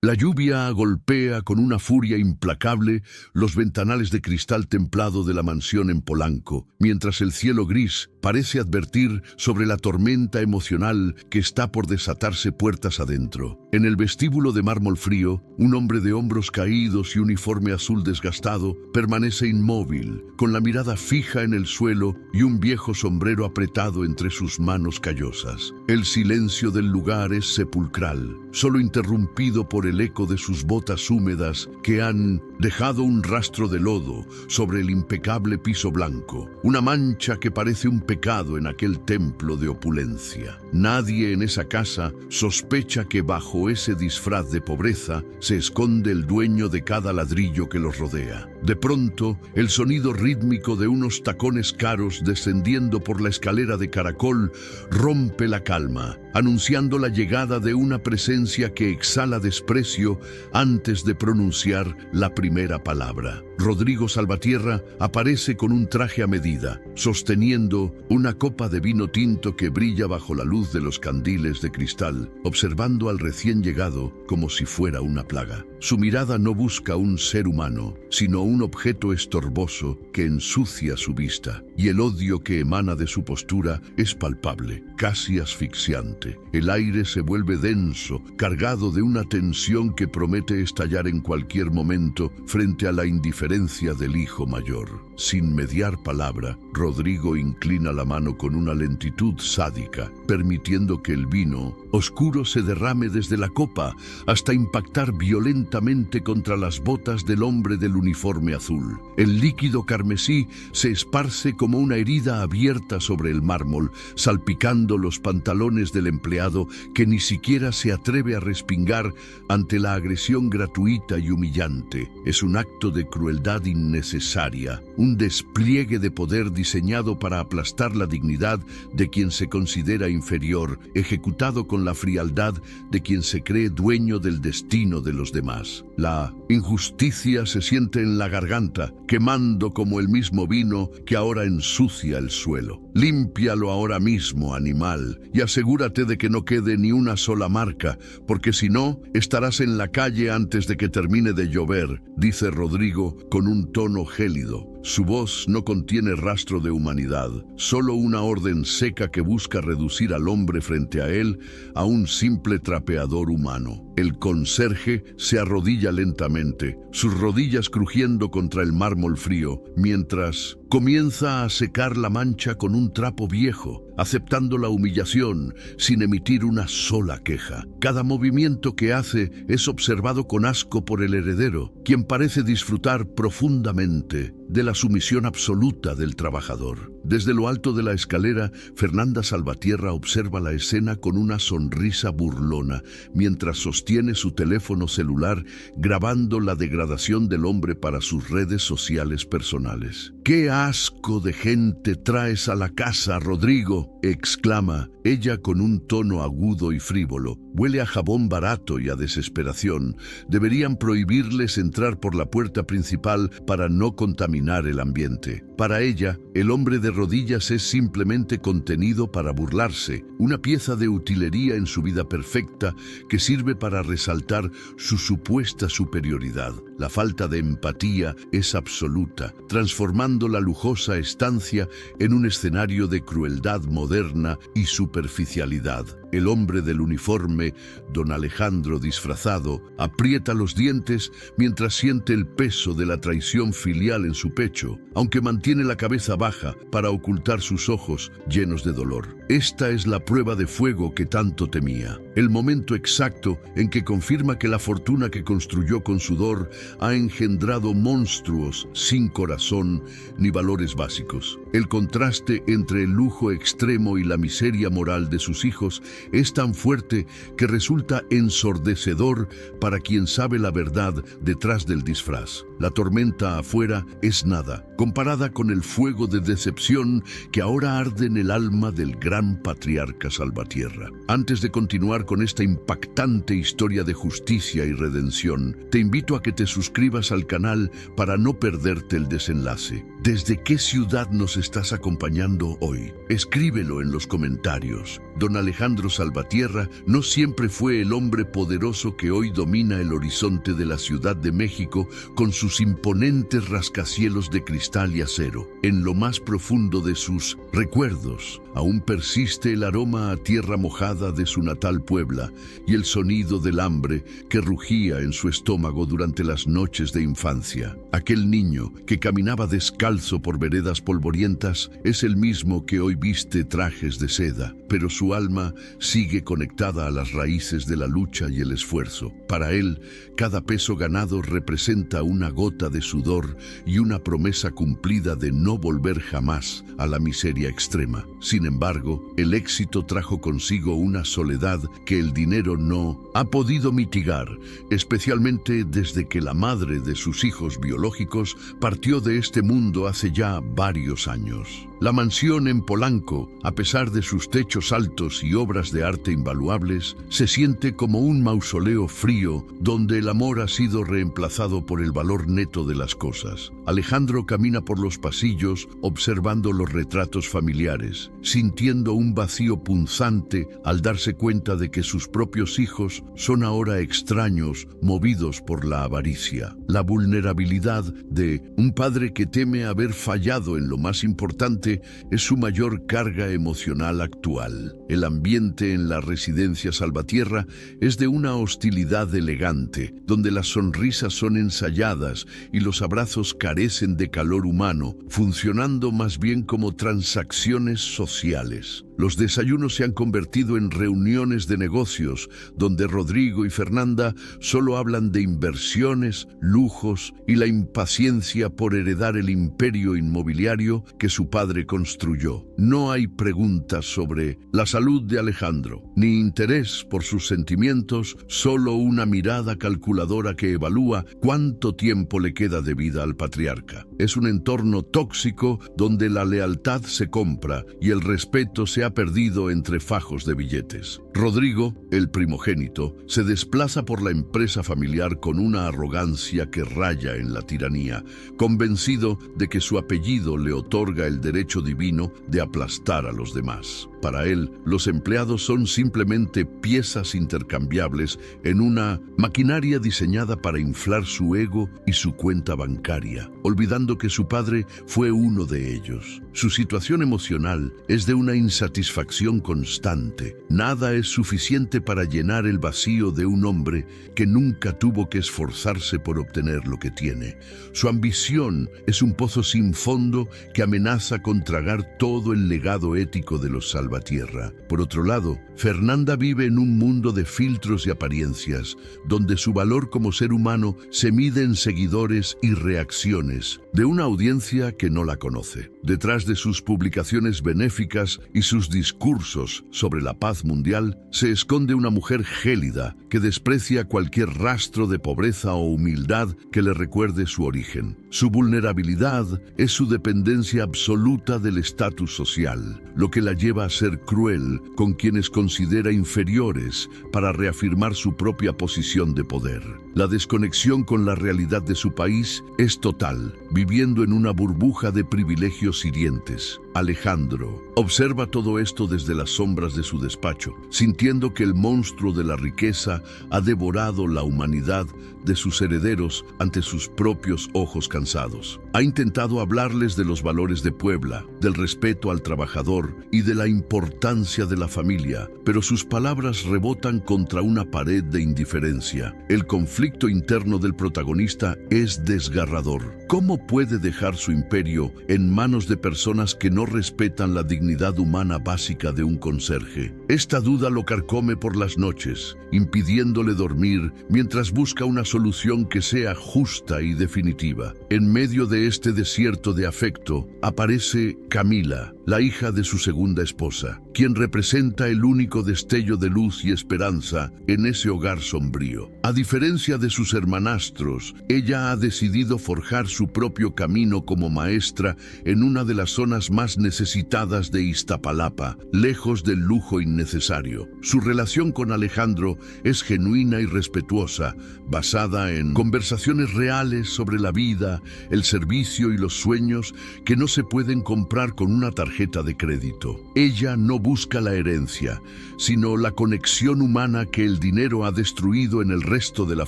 La lluvia golpea con una furia implacable los ventanales de cristal templado de la mansión en Polanco, mientras el cielo gris parece advertir sobre la tormenta emocional que está por desatarse puertas adentro. En el vestíbulo de mármol frío, un hombre de hombros caídos y uniforme azul desgastado permanece inmóvil, con la mirada fija en el suelo y un viejo sombrero apretado entre sus manos callosas. El silencio del lugar es sepulcral, solo interrumpido por el eco de sus botas húmedas que han dejado un rastro de lodo sobre el impecable piso blanco, una mancha que parece un pecado en aquel templo de opulencia. Nadie en esa casa sospecha que bajo ese disfraz de pobreza se esconde el dueño de cada ladrillo que los rodea. De pronto, el sonido rítmico de unos tacones caros descendiendo por la escalera de caracol rompe la calma, anunciando la llegada de una presencia que exhala desprecio antes de pronunciar la primera palabra. Rodrigo Salvatierra aparece con un traje a medida, sosteniendo una copa de vino tinto que brilla bajo la luz de los candiles de cristal, observando al recién llegado como si fuera una plaga. Su mirada no busca un ser humano, sino un objeto estorboso que ensucia su vista, y el odio que emana de su postura es palpable, casi asfixiante. El aire se vuelve denso, cargado de una tensión que promete estallar en cualquier momento frente a la indiferencia del hijo mayor. Sin mediar palabra, Rodrigo inclina la mano con una lentitud sádica, permitiendo que el vino oscuro se derrame desde la copa hasta impactar violentamente contra las botas del hombre del uniforme azul. El líquido carmesí se esparce como una herida abierta sobre el mármol, salpicando los pantalones del empleado que ni siquiera se atreve a respingar ante la agresión gratuita y humillante. Es un acto de crueldad innecesaria, un despliegue de poder diseñado para aplastar la dignidad de quien se considera inferior, ejecutado con la frialdad de quien se cree dueño del destino de los demás. La injusticia se siente en la garganta, quemando como el mismo vino que ahora ensucia el suelo. Límpialo ahora mismo, animal, y asegúrate de que no quede ni una sola marca, porque si no, estarás en la calle antes de que termine de llover, dice Rodrigo con un tono gélido. Su voz no contiene rastro de humanidad, solo una orden seca que busca reducir al hombre frente a él a un simple trapeador humano. El conserje se arrodilla lentamente, sus rodillas crujiendo contra el mármol frío, mientras comienza a secar la mancha con un trapo viejo, aceptando la humillación sin emitir una sola queja. Cada movimiento que hace es observado con asco por el heredero, quien parece disfrutar profundamente de la sumisión absoluta del trabajador. Desde lo alto de la escalera, Fernanda Salvatierra observa la escena con una sonrisa burlona, mientras sostiene su teléfono celular grabando la degradación del hombre para sus redes sociales personales. ¡Qué asco de gente traes a la casa, Rodrigo!, exclama ella con un tono agudo y frívolo. Huele a jabón barato y a desesperación. Deberían prohibirles entrar por la puerta principal para no contaminar el ambiente. Para ella, el hombre de rodillas es simplemente contenido para burlarse, una pieza de utilería en su vida perfecta que sirve para resaltar su supuesta superioridad. La falta de empatía es absoluta, transformando la lujosa estancia en un escenario de crueldad moderna y superficialidad. El hombre del uniforme, don Alejandro disfrazado, aprieta los dientes mientras siente el peso de la traición filial en su pecho, aunque mantiene la cabeza baja para ocultar sus ojos llenos de dolor. Esta es la prueba de fuego que tanto temía, el momento exacto en que confirma que la fortuna que construyó con sudor ha engendrado monstruos sin corazón ni valores básicos. El contraste entre el lujo extremo y la miseria moral de sus hijos es tan fuerte que resulta ensordecedor para quien sabe la verdad detrás del disfraz. La tormenta afuera es nada, comparada con el fuego de decepción que ahora arde en el alma del gran gran patriarca Salvatierra. Antes de continuar con esta impactante historia de justicia y redención, te invito a que te suscribas al canal para no perderte el desenlace. ¿Desde qué ciudad nos estás acompañando hoy? Escríbelo en los comentarios. Don Alejandro Salvatierra no siempre fue el hombre poderoso que hoy domina el horizonte de la Ciudad de México con sus imponentes rascacielos de cristal y acero. En lo más profundo de sus recuerdos, aún persiste el aroma a tierra mojada de su natal Puebla y el sonido del hambre que rugía en su estómago durante las noches de infancia. Aquel niño que caminaba descalzo por veredas polvorientas es el mismo que hoy viste trajes de seda, pero su alma sigue conectada a las raíces de la lucha y el esfuerzo. Para él, cada peso ganado representa una gota de sudor y una promesa cumplida de no volver jamás a la miseria extrema. Sin embargo, el éxito trajo consigo una soledad que el dinero no ha podido mitigar, especialmente desde que la madre de sus hijos biológicos partió de este mundo hace ya varios años. La mansión en Polanco, a pesar de sus techos altos y obras de arte invaluables, se siente como un mausoleo frío donde el amor ha sido reemplazado por el valor neto de las cosas. Alejandro camina por los pasillos observando los retratos familiares, sintiendo un vacío punzante al darse cuenta de que sus propios hijos son ahora extraños, movidos por la avaricia. La vulnerabilidad de un padre que teme haber fallado en lo más importante es su mayor carga emocional actual. El ambiente en la residencia Salvatierra es de una hostilidad elegante, donde las sonrisas son ensayadas y los abrazos carecen de calor humano, funcionando más bien como transacciones sociales. Los desayunos se han convertido en reuniones de negocios, donde Rodrigo y Fernanda solo hablan de inversiones, lujos y la impaciencia por heredar el imperio inmobiliario que su padre construyó. No hay preguntas sobre la salud de Alejandro, ni interés por sus sentimientos, solo una mirada calculadora que evalúa cuánto tiempo le queda de vida al patriarca. Es un entorno tóxico donde la lealtad se compra y el respeto se ha perdido entre fajos de billetes. Rodrigo, el primogénito, se desplaza por la empresa familiar con una arrogancia que raya en la tiranía, convencido de que su apellido le otorga el derecho divino de aplastar a los demás. Para él, los empleados son simplemente piezas intercambiables en una maquinaria diseñada para inflar su ego y su cuenta bancaria, olvidando que su padre fue uno de ellos. Su situación emocional es de una insatisfacción constante. Nada es suficiente para llenar el vacío de un hombre que nunca tuvo que esforzarse por obtener lo que tiene. Su ambición es un pozo sin fondo que amenaza con tragar todo el legado ético de los Salvatierra. Por otro lado, Fernanda vive en un mundo de filtros y apariencias, donde su valor como ser humano se mide en seguidores y reacciones de una audiencia que no la conoce. Detrás de sus publicaciones benéficas y sus discursos sobre la paz mundial, se esconde una mujer gélida que desprecia cualquier rastro de pobreza o humildad que le recuerde su origen. Su vulnerabilidad es su dependencia absoluta del estatus social, lo que la lleva a ser cruel con quienes considera inferiores para reafirmar su propia posición de poder. La desconexión con la realidad de su país es total, viviendo en una burbuja de privilegios hirientes. Alejandro observa todo esto desde las sombras de su despacho, sintiendo que el monstruo de la riqueza ha devorado la humanidad de sus herederos ante sus propios ojos cansados. Ha intentado hablarles de los valores de Puebla, del respeto al trabajador y de la importancia de la familia, pero sus palabras rebotan contra una pared de indiferencia. El conflicto interno del protagonista es desgarrador. ¿Cómo puede dejar su imperio en manos de personas que no respetan la dignidad humana básica de un conserje? Esta duda lo carcome por las noches, impidiéndole dormir mientras busca una solución que sea justa y definitiva. En medio de este desierto de afecto, aparece Camila, la hija de su segunda esposa, quien representa el único destello de luz y esperanza en ese hogar sombrío. A diferencia de sus hermanastros, ella ha decidido forjar su propio camino como maestra en una de las zonas más necesitadas de Iztapalapa, lejos del lujo innecesario. Su relación con Alejandro es genuina y respetuosa, basada en conversaciones reales sobre la vida, el servicio y los sueños que no se pueden comprar con una tarjeta de crédito. Ella no busca la herencia, sino la conexión humana que el dinero ha destruido en el resto de la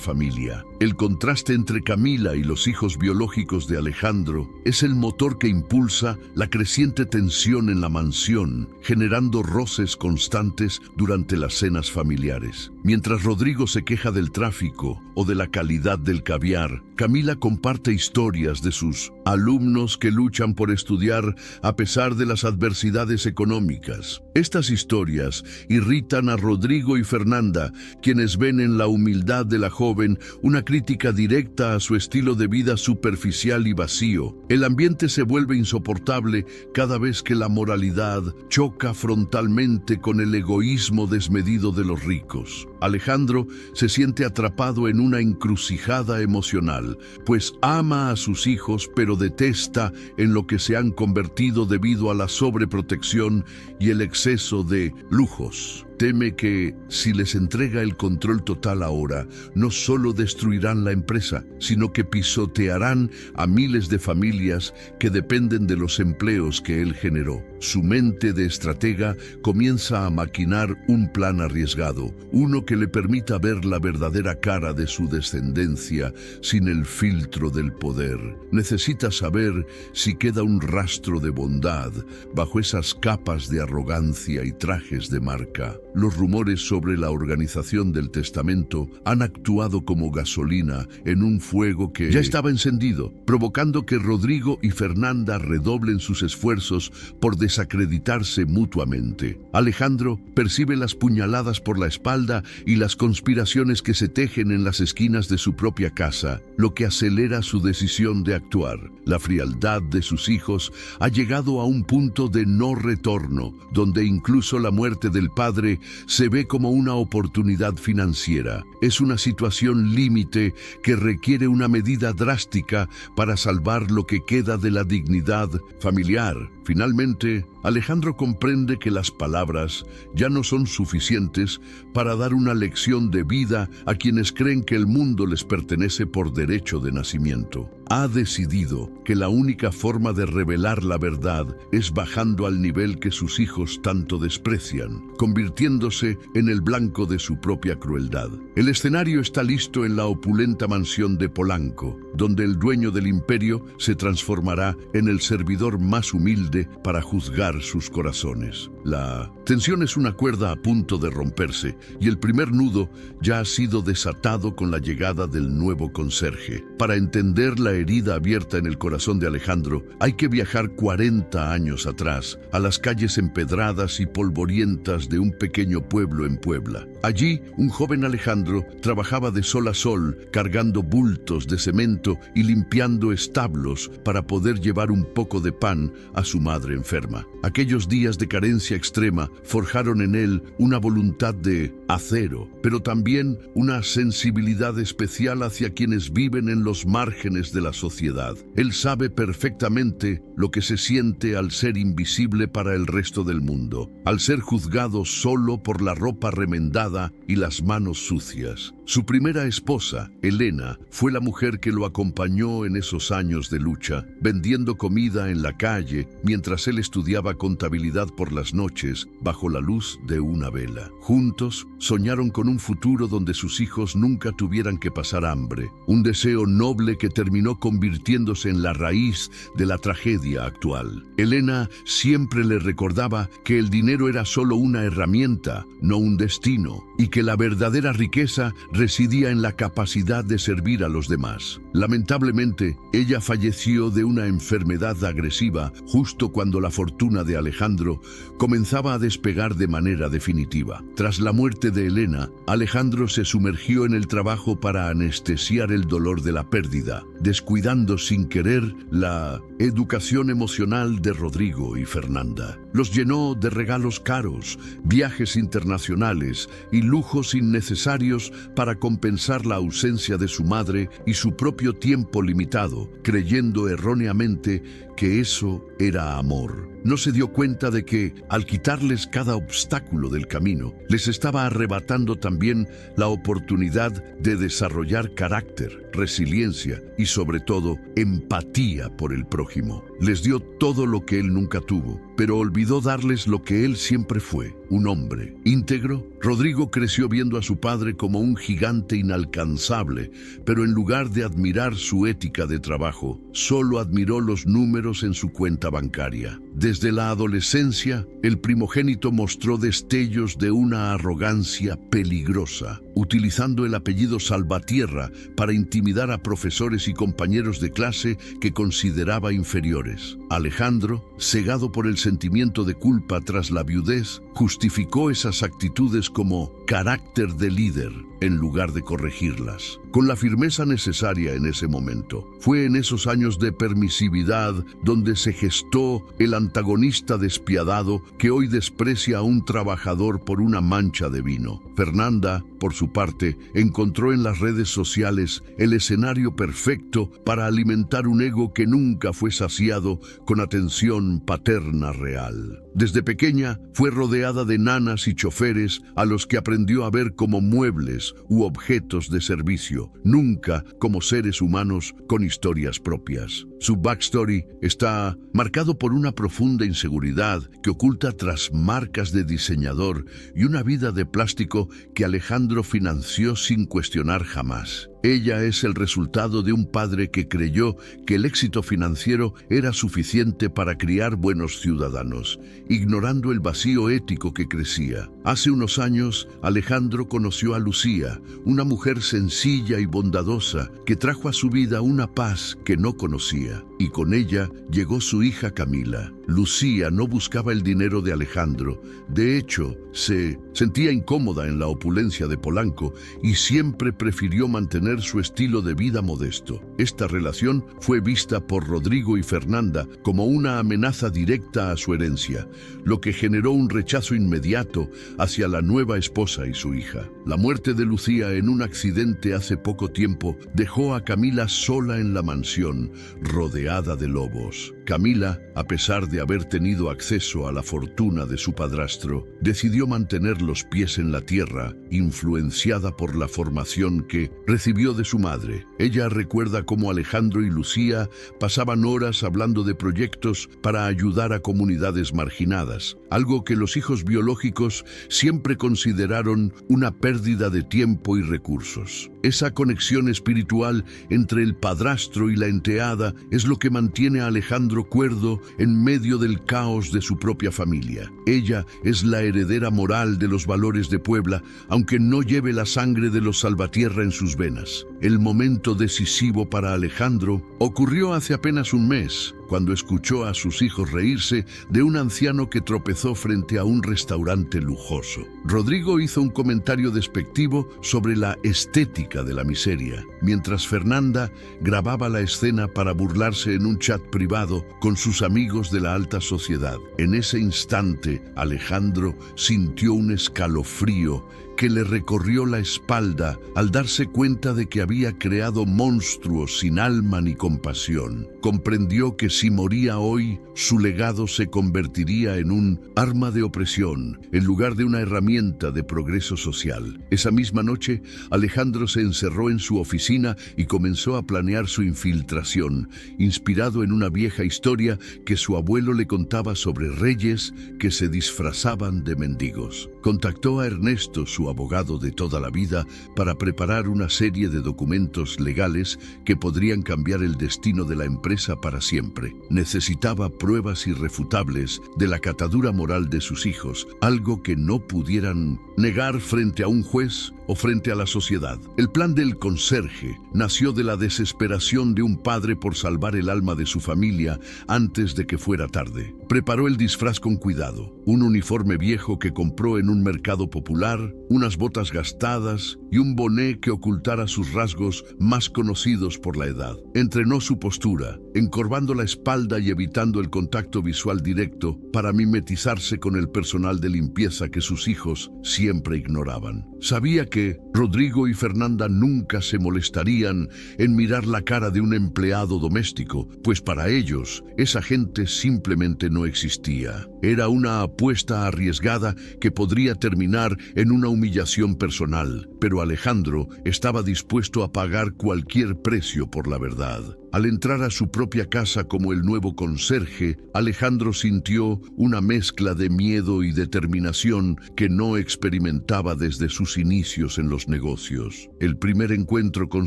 familia. El contraste entre Camila y los hijos biológicos de Alejandro es el motor que impulsa la creciente tensión en la mansión, generando roces constantes durante las cenas familiares. Mientras Rodrigo se queja del tráfico o de la calidad del caviar, Camila comparte historias de sus alumnos que luchan por estudiar a pesar de las adversidades económicas. Estas historias irritan a Rodrigo y Fernanda, quienes ven en la humildad de la joven una crítica directa a su estilo de vida superficial y vacío. El ambiente se vuelve insoportable cada vez que la moralidad choca frontalmente con el egoísmo desmedido de los ricos. Alejandro se siente atrapado en una encrucijada emocional, pues ama a sus hijos pero detesta en lo que se han convertido debido a la sobreprotección y el exceso de lujos. Teme que, si les entrega el control total ahora, no solo destruirán la empresa, sino que pisotearán a miles de familias que dependen de los empleos que él generó. Su mente de estratega comienza a maquinar un plan arriesgado, uno que le permita ver la verdadera cara de su descendencia sin el filtro del poder. Necesita saber si queda un rastro de bondad bajo esas capas de arrogancia y trajes de marca. Los rumores sobre la organización del testamento han actuado como gasolina en un fuego que ya estaba encendido, provocando que Rodrigo y Fernanda redoblen sus esfuerzos por desacreditarse mutuamente. Alejandro percibe las puñaladas por la espalda y las conspiraciones que se tejen en las esquinas de su propia casa, lo que acelera su decisión de actuar. La frialdad de sus hijos ha llegado a un punto de no retorno, donde incluso la muerte del padre se ve como una oportunidad financiera. Es una situación límite que requiere una medida drástica para salvar lo que queda de la dignidad familiar. Finalmente, Alejandro comprende que las palabras ya no son suficientes para dar una lección de vida a quienes creen que el mundo les pertenece por derecho de nacimiento. Ha decidido que la única forma de revelar la verdad es bajando al nivel que sus hijos tanto desprecian, convirtiéndose en el blanco de su propia crueldad. El escenario está listo en la opulenta mansión de Polanco, donde el dueño del imperio se transformará en el servidor más humilde para juzgar sus corazones. La tensión es una cuerda a punto de romperse y el primer nudo ya ha sido desatado con la llegada del nuevo conserje. Para entender la herida abierta en el corazón de Alejandro, hay que viajar 40 años atrás, a las calles empedradas y polvorientas de un pequeño pueblo en Puebla. Allí, un joven Alejandro trabajaba de sol a sol, cargando bultos de cemento y limpiando establos para poder llevar un poco de pan a su madre enferma. Aquellos días de carencia extrema forjaron en él una voluntad de acero, pero también una sensibilidad especial hacia quienes viven en los márgenes de la sociedad. Él sabe perfectamente lo que se siente al ser invisible para el resto del mundo, al ser juzgado solo por la ropa remendada y las manos sucias. Su primera esposa, Elena, fue la mujer que lo acompañó en esos años de lucha, vendiendo comida en la calle mientras él estudiaba contabilidad por las noches bajo la luz de una vela. Juntos soñaron con un futuro donde sus hijos nunca tuvieran que pasar hambre, un deseo noble que terminó convirtiéndose en la raíz de la tragedia actual. Elena siempre le recordaba que el dinero era solo una herramienta, no un destino, y que la verdadera riqueza residía en la capacidad de servir a los demás. Lamentablemente, ella falleció de una enfermedad agresiva justo cuando la fortuna de Alejandro comenzaba a despegar de manera definitiva. Tras la muerte de Elena, Alejandro se sumergió en el trabajo para anestesiar el dolor de la pérdida, descuidando sin querer la educación emocional de Rodrigo y Fernanda. Los llenó de regalos caros, viajes internacionales y lujos innecesarios para compensar la ausencia de su madre y su propio tiempo limitado, creyendo erróneamente que eso era amor. No se dio cuenta de que, al quitarles cada obstáculo del camino, les estaba arrebatando también la oportunidad de desarrollar carácter, resiliencia y, sobre todo, empatía por el prójimo. Les dio todo lo que él nunca tuvo, pero olvidó darles lo que él siempre fue, un hombre íntegro. Rodrigo creció viendo a su padre como un gigante inalcanzable, pero en lugar de admirar su ética de trabajo, solo admiró los números en su cuenta bancaria. Desde la adolescencia, el primogénito mostró destellos de una arrogancia peligrosa, utilizando el apellido Salvatierra para intimidar a profesores y compañeros de clase que consideraba inferiores. Alejandro, cegado por el sentimiento de culpa tras la viudez, justificó esas actitudes como carácter de líder en lugar de corregirlas. Con la firmeza necesaria en ese momento, fue en esos años de permisividad donde se gestó el antagonista despiadado que hoy desprecia a un trabajador por una mancha de vino. Fernanda, por su parte, encontró en las redes sociales el escenario perfecto para alimentar un ego que nunca fue saciado con atención paterna real. Desde pequeña fue rodeada de nanas y choferes a los que aprendió a ver como muebles u objetos de servicio, nunca como seres humanos con historias propias. Su backstory está marcado por una profunda inseguridad que oculta tras marcas de diseñador y una vida de plástico que Alejandro financió sin cuestionar jamás. Ella es el resultado de un padre que creyó que el éxito financiero era suficiente para criar buenos ciudadanos, ignorando el vacío ético que crecía. Hace unos años, Alejandro conoció a Lucía, una mujer sencilla y bondadosa que trajo a su vida una paz que no conocía, y con ella llegó su hija Camila. Lucía no buscaba el dinero de Alejandro, de hecho, se sentía incómoda en la opulencia de Polanco y siempre prefirió mantener su estilo de vida modesto. Esta relación fue vista por Rodrigo y Fernanda como una amenaza directa a su herencia, lo que generó un rechazo inmediato hacia la nueva esposa y su hija. La muerte de Lucía en un accidente hace poco tiempo dejó a Camila sola en la mansión, rodeada de lobos. Camila, a pesar de haber tenido acceso a la fortuna de su padrastro, decidió mantener los pies en la tierra, influenciada por la formación que recibió de su madre. Ella recuerda cómo Alejandro y Lucía pasaban horas hablando de proyectos para ayudar a comunidades marginadas, algo que los hijos biológicos siempre consideraron una pérdida de tiempo y recursos. Esa conexión espiritual entre el padrastro y la enteada es lo que mantiene a Alejandro cuerdo en medio del caos de su propia familia. Ella es la heredera moral de los valores de Puebla, aunque no lleve la sangre de los Salvatierra en sus venas. El momento decisivo para Alejandro ocurrió hace apenas un mes, cuando escuchó a sus hijos reírse de un anciano que tropezó frente a un restaurante lujoso. Rodrigo hizo un comentario despectivo sobre la estética de la miseria, mientras Fernanda grababa la escena para burlarse en un chat privado con sus amigos de la alta sociedad. En ese instante, Alejandro sintió un escalofrío que le recorrió la espalda al darse cuenta de que había creado monstruos sin alma ni compasión. Comprendió que si moría hoy, su legado se convertiría en un arma de opresión, en lugar de una herramienta de progreso social. Esa misma noche, Alejandro se encerró en su oficina y comenzó a planear su infiltración, inspirado en una vieja historia que su abuelo le contaba sobre reyes que se disfrazaban de mendigos. Contactó a Ernesto, su abogado de toda la vida, para preparar una serie de documentos legales que podrían cambiar el destino de la empresa para siempre. Necesitaba pruebas irrefutables de la catadura moral de sus hijos, algo que no pudieran negar frente a un juez o frente a la sociedad. El plan del conserje nació de la desesperación de un padre por salvar el alma de su familia antes de que fuera tarde. Preparó el disfraz con cuidado, un uniforme viejo que compró en un mercado popular, una unas botas gastadas y un boné que ocultara sus rasgos más conocidos por la edad. Entrenó su postura, encorvando la espalda y evitando el contacto visual directo para mimetizarse con el personal de limpieza que sus hijos siempre ignoraban. Sabía que Rodrigo y Fernanda nunca se molestarían en mirar la cara de un empleado doméstico, pues para ellos esa gente simplemente no existía. Era una apuesta arriesgada que podría terminar en una humillación personal, pero Alejandro estaba dispuesto a pagar cualquier precio por la verdad. Al entrar a su propia casa como el nuevo conserje, Alejandro sintió una mezcla de miedo y determinación que no experimentaba desde sus inicios en los negocios. El primer encuentro con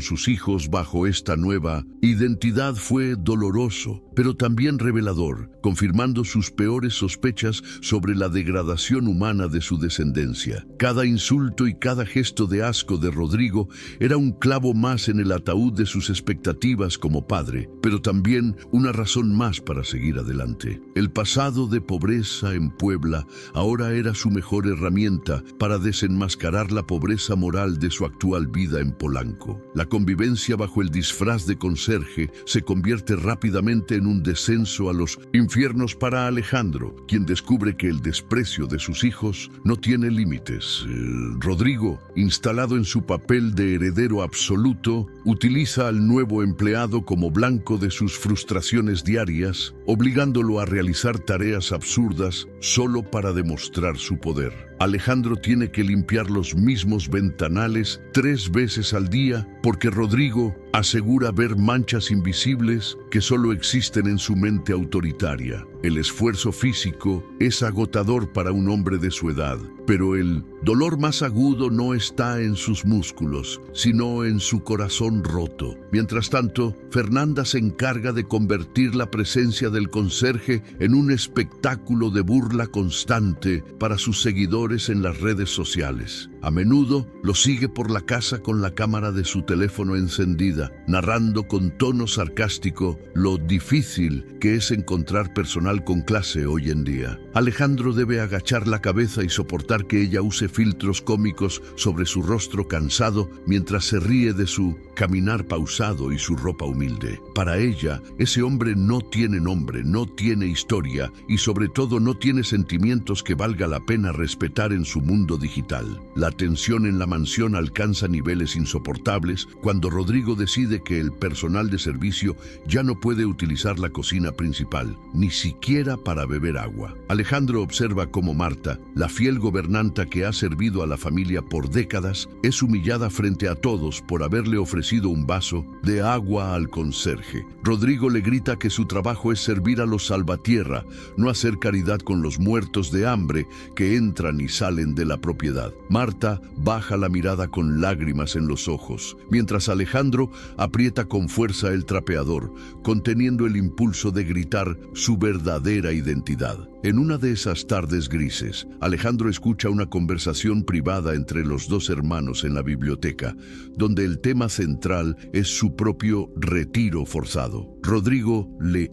sus hijos bajo esta nueva identidad fue doloroso, pero también revelador, confirmando sus peores sospechas sobre la degradación humana de su descendencia. Cada insulto y cada gesto de asco de Rodrigo era un clavo más en el ataúd de sus expectativas como padre, pero también una razón más para seguir adelante. El pasado de pobreza en Puebla ahora era su mejor herramienta para desenmascarar la pobreza moral de su actual vida en Polanco. La convivencia bajo el disfraz de conserje se convierte rápidamente en un descenso a los infiernos para Alejandro, quien descubre que el desprecio de sus hijos no tiene límites. Rodrigo, instalado en su papel de heredero absoluto, utiliza al nuevo empleado como blanco de sus frustraciones diarias, obligándolo a realizar tareas absurdas solo para demostrar su poder. Alejandro tiene que limpiar los mismos ventanales 3 veces al día porque Rodrigo asegura ver manchas invisibles que solo existen en su mente autoritaria. El esfuerzo físico es agotador para un hombre de su edad, pero el dolor más agudo no está en sus músculos, sino en su corazón roto. Mientras tanto, Fernanda se encarga de convertir la presencia del conserje en un espectáculo de burla constante para sus seguidores en las redes sociales. A menudo lo sigue por la casa con la cámara de su teléfono encendida, narrando con tono sarcástico lo difícil que es encontrar personal con clase hoy en día. Alejandro debe agachar la cabeza y soportar que ella use filtros cómicos sobre su rostro cansado mientras se ríe de su caminar pausado y su ropa humilde. Para ella, ese hombre no tiene nombre, no tiene historia y sobre todo no tiene sentimientos que valga la pena respetar en su mundo digital. La tensión en la mansión alcanza niveles insoportables cuando Rodrigo decide que el personal de servicio ya no puede utilizar la cocina principal, ni siquiera para beber agua. Alejandro observa cómo Marta, la fiel gobernanta que ha servido a la familia por décadas, es humillada frente a todos por haberle ofrecido un vaso de agua al conserje. Rodrigo le grita que su trabajo es servir a los salvatierra, no hacer caridad con los muertos de hambre que entran y salen de la propiedad. Marta baja la mirada con lágrimas en los ojos, mientras Alejandro aprieta con fuerza el trapeador, conteniendo el impulso de gritar su verdadera identidad. En una de esas tardes grises, Alejandro escucha una conversación privada entre los dos hermanos en la biblioteca, donde el tema central es su propio retiro forzado. Rodrigo le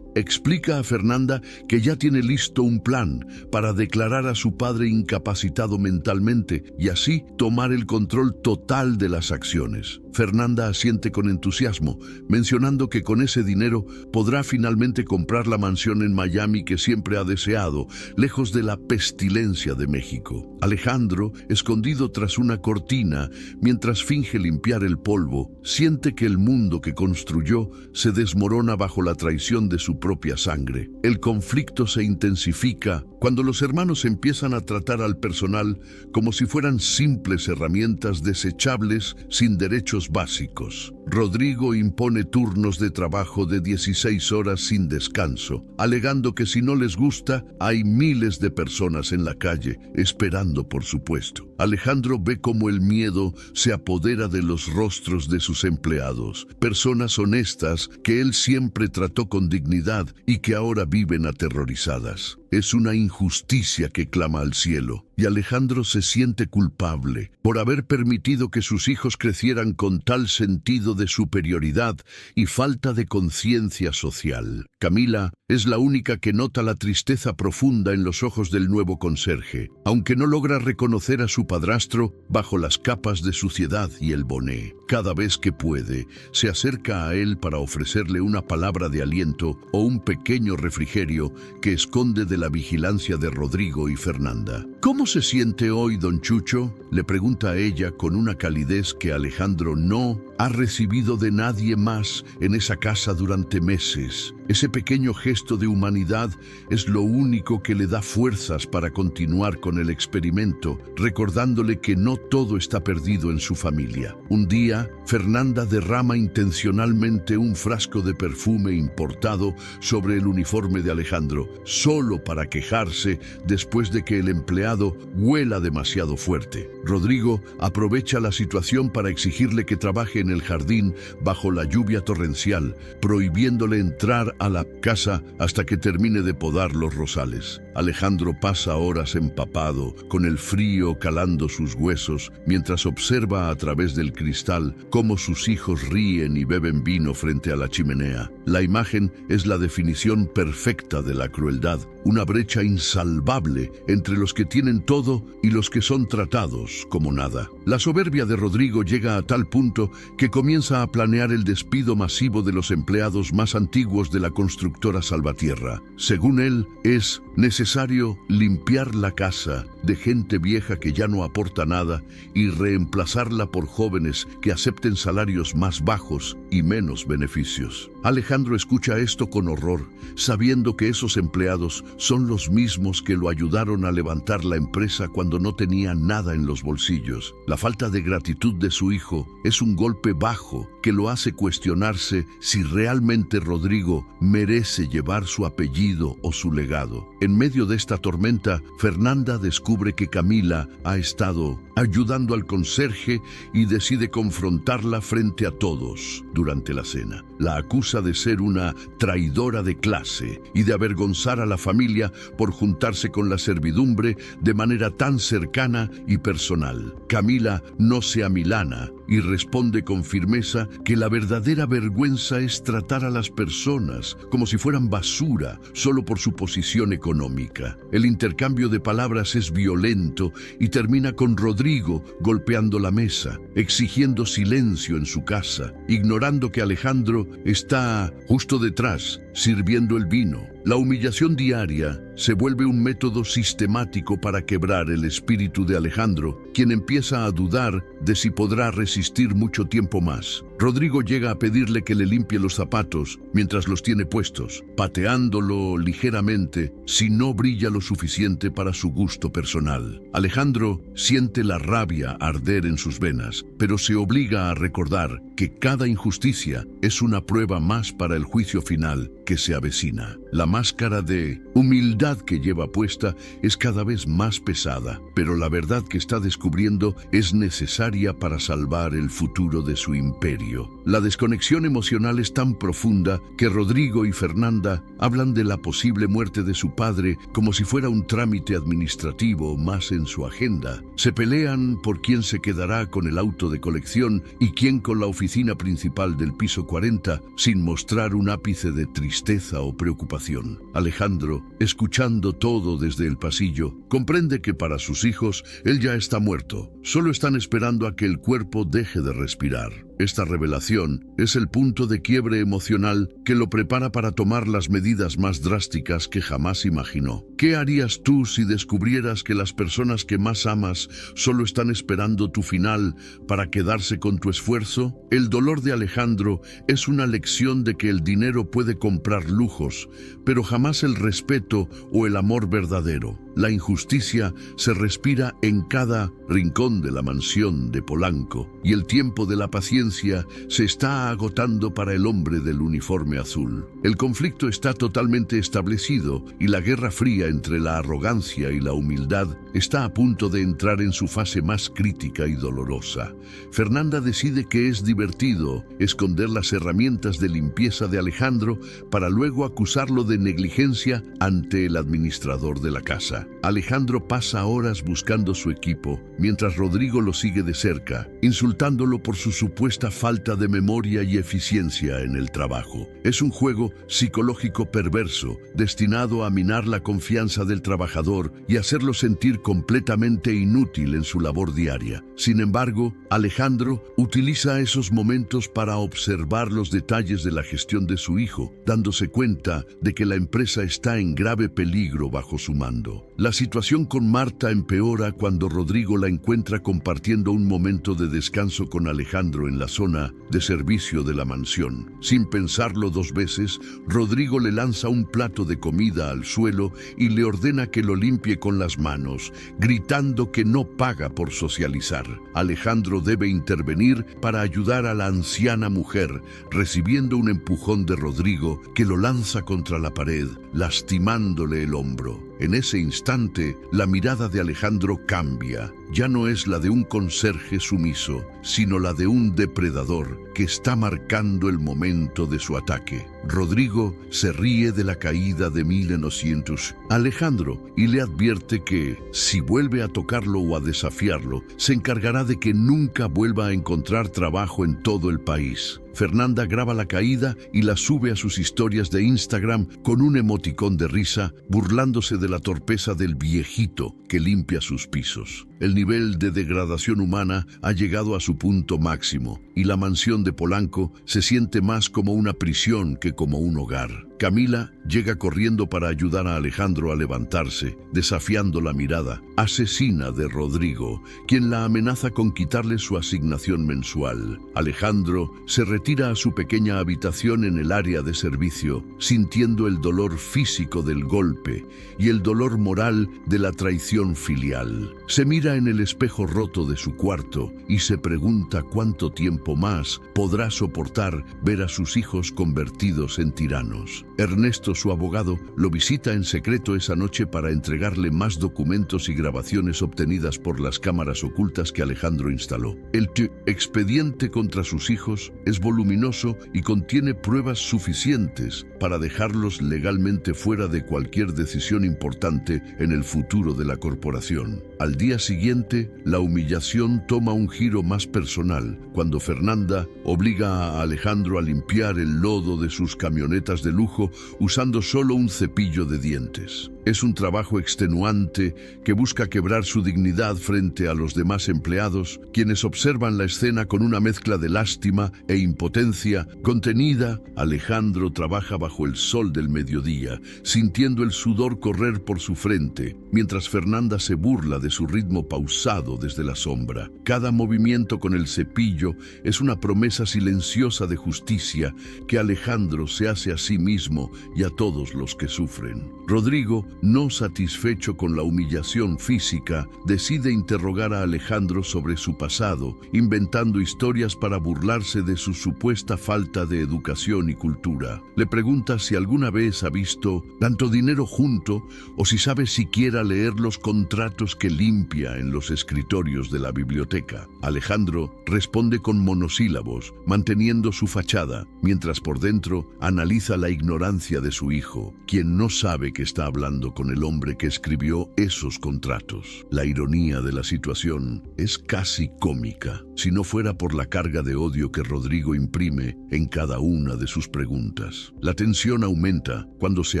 explica a Fernanda que ya tiene listo un plan para declarar a su padre incapacitado mentalmente y así tomar el control total de las acciones. Fernanda asiente con entusiasmo, mencionando que con ese dinero podrá finalmente comprar la mansión en Miami que siempre ha deseado, lejos de la pestilencia de México. Alejandro, escondido tras una cortina, mientras finge limpiar el polvo, siente que el mundo que construyó se desmorona bajo la traición de su propia sangre. El conflicto se intensifica cuando los hermanos empiezan a tratar al personal como si fueran simples herramientas desechables sin derechos básicos. Rodrigo impone turnos de trabajo de 16 horas sin descanso, alegando que si no les gusta, hay miles de personas en la calle esperando por su puesto. Alejandro ve cómo el miedo se apodera de los rostros de sus empleados, personas honestas que él siempre trató con dignidad y que ahora viven aterrorizadas. es una injusticia que clama al cielo, y Alejandro se siente culpable por haber permitido que sus hijos crecieran con tal sentido de superioridad y falta de conciencia social. Camila es la única que nota la tristeza profunda en los ojos del nuevo conserje, aunque no logra reconocer a su padrastro bajo las capas de suciedad y el boné. Cada vez que puede, se acerca a él para ofrecerle una palabra de aliento o un pequeño refrigerio que esconde de la vigilancia de Rodrigo y Fernanda. ¿Cómo se siente hoy, don Chucho?, le pregunta a ella con una calidez que Alejandro no ha recibido de nadie más en esa casa durante meses. Ese pequeño gesto de humanidad es lo único que le da fuerzas para continuar con el experimento, recordándole que no todo está perdido en su familia. Un día, Fernanda derrama intencionalmente un frasco de perfume importado sobre el uniforme de Alejandro, solo para quejarse después de que el empleado huela demasiado fuerte. Rodrigo aprovecha la situación para exigirle que trabaje en el jardín bajo la lluvia torrencial, prohibiéndole entrar a la casa hasta que termine de podar los rosales. Alejandro pasa horas empapado, con el frío calando sus huesos, mientras observa a través del cristal cómo sus hijos ríen y beben vino frente a la chimenea. La imagen es la definición perfecta de la crueldad, una brecha insalvable entre los que tienen todo y los que son tratados como nada. La soberbia de Rodrigo llega a tal punto que comienza a planear el despido masivo de los empleados más antiguos de la constructora Salvatierra. Según él, es necesario limpiar la casa de gente vieja que ya no aporta nada y reemplazarla por jóvenes que acepten salarios más bajos y menos beneficios. Alejandro escucha esto con horror, sabiendo que esos empleados son los mismos que lo ayudaron a levantar la empresa cuando no tenía nada en los bolsillos. La falta de gratitud de su hijo es un golpe bajo que lo hace cuestionarse si realmente Rodrigo merece llevar su apellido o su legado. En medio de esta tormenta, Fernanda descubre que Camila ha estado ayudando al conserje y decide confrontarla frente a todos durante la cena. La acusa de ser una traidora de clase y de avergonzar a la familia por juntarse con la servidumbre de manera tan cercana y personal. Camila no se amilana y responde con firmeza que la verdadera vergüenza es tratar a las personas como si fueran basura solo por su posición económica. El intercambio de palabras es violento y termina con Rodrigo golpeando la mesa, exigiendo silencio en su casa, ignorando que Alejandro está justo detrás, sirviendo el vino. La humillación diaria se vuelve un método sistemático para quebrar el espíritu de Alejandro, quien empieza a dudar de si podrá resistir mucho tiempo más. Rodrigo llega a pedirle que le limpie los zapatos mientras los tiene puestos, pateándolo ligeramente si no brilla lo suficiente para su gusto personal. Alejandro siente la rabia arder en sus venas, pero se obliga a recordar que cada injusticia es una prueba más para el juicio final que se avecina. La máscara de humildad que lleva puesta es cada vez más pesada, pero la verdad que está descubriendo es necesaria para salvar el futuro de su imperio. La desconexión emocional es tan profunda que Rodrigo y Fernanda hablan de la posible muerte de su padre como si fuera un trámite administrativo más en su agenda. Se pelean por quién se quedará con el auto de colección y quién con la oficina principal del piso 40, sin mostrar un ápice de tristeza o preocupación. Alejandro, escuchando todo desde el pasillo, comprende que para sus hijos él ya está muerto. Solo están esperando a que el cuerpo deje de respirar. Esta revelación es el punto de quiebre emocional que lo prepara para tomar las medidas más drásticas que jamás imaginó. ¿Qué harías tú si descubrieras que las personas que más amas solo están esperando tu final para quedarse con tu esfuerzo? El dolor de Alejandro es una lección de que el dinero puede comprar lujos, pero jamás el respeto o el amor verdadero. La injusticia se respira en cada rincón de la mansión de Polanco y el tiempo de la paciencia se está agotando para el hombre del uniforme azul. El conflicto está totalmente establecido y la guerra fría entre la arrogancia y la humildad está a punto de entrar en su fase más crítica y dolorosa. Fernanda decide que es divertido esconder las herramientas de limpieza de Alejandro para luego acusarlo de negligencia ante el administrador de la casa. Alejandro pasa horas buscando su equipo, mientras Rodrigo lo sigue de cerca, insultándolo por su supuesta falta de memoria y eficiencia en el trabajo. Es un juego psicológico perverso, destinado a minar la confianza del trabajador y hacerlo sentir completamente inútil en su labor diaria. Sin embargo, Alejandro utiliza esos momentos para observar los detalles de la gestión de su hijo, dándose cuenta de que la empresa está en grave peligro bajo su mando. La situación con Marta empeora cuando Rodrigo la encuentra compartiendo un momento de descanso con Alejandro en la zona de servicio de la mansión. Sin pensarlo dos veces, Rodrigo le lanza un plato de comida al suelo y le ordena que lo limpie con las manos, gritando que no paga por socializar. Alejandro debe intervenir para ayudar a la anciana mujer, recibiendo un empujón de Rodrigo que lo lanza contra la pared, lastimándole el hombro. En ese instante, la mirada de Alejandro cambia. Ya no es la de un conserje sumiso, sino la de un depredador que está marcando el momento de su ataque. Rodrigo se ríe de la caída de 1900 Alejandro y le advierte que, si vuelve a tocarlo o a desafiarlo, se encargará de que nunca vuelva a encontrar trabajo en todo el país. Fernanda graba la caída y la sube a sus historias de Instagram con un emoticón de risa, burlándose de la torpeza del viejito que limpia sus pisos. El nivel de degradación humana ha llegado a su punto máximo y la mansión de Polanco se siente más como una prisión que como un hogar. Camila llega corriendo para ayudar a Alejandro a levantarse, desafiando la mirada asesina de Rodrigo, quien la amenaza con quitarle su asignación mensual. Alejandro se retira a su pequeña habitación en el área de servicio, sintiendo el dolor físico del golpe y el dolor moral de la traición filial. Se mira en el espejo roto de su cuarto y se pregunta cuánto tiempo más podrá soportar ver a sus hijos convertidos en tiranos. Ernesto, su abogado, lo visita en secreto esa noche para entregarle más documentos y grabaciones obtenidas por las cámaras ocultas que Alejandro instaló. El expediente contra sus hijos es voluminoso y contiene pruebas suficientes para dejarlos legalmente fuera de cualquier decisión importante en el futuro de la corporación. Al día siguiente, la humillación toma un giro más personal cuando Fernanda obliga a Alejandro a limpiar el lodo de sus camionetas de lujo usando solo un cepillo de dientes. Es un trabajo extenuante que busca quebrar su dignidad frente a los demás empleados, quienes observan la escena con una mezcla de lástima e impotencia contenida. Alejandro trabaja bajo el sol del mediodía, sintiendo el sudor correr por su frente, mientras Fernanda se burla de su ritmo pausado desde la sombra. Cada movimiento con el cepillo es una promesa silenciosa de justicia que Alejandro se hace a sí mismo y a todos los que sufren. Rodrigo, no satisfecho con la humillación física, decide interrogar a Alejandro sobre su pasado, inventando historias para burlarse de su supuesta falta de educación y cultura. Le pregunta si alguna vez ha visto tanto dinero junto o si sabe siquiera leer los contratos que limpia en los escritorios de la biblioteca. Alejandro responde con monosílabos, manteniendo su fachada, mientras por dentro analiza la ignorancia de su hijo, quien no sabe que está hablando con el hombre que escribió esos contratos. La ironía de la situación es casi cómica, si no fuera por la carga de odio que Rodrigo imprime en cada una de sus preguntas. La tensión aumenta cuando se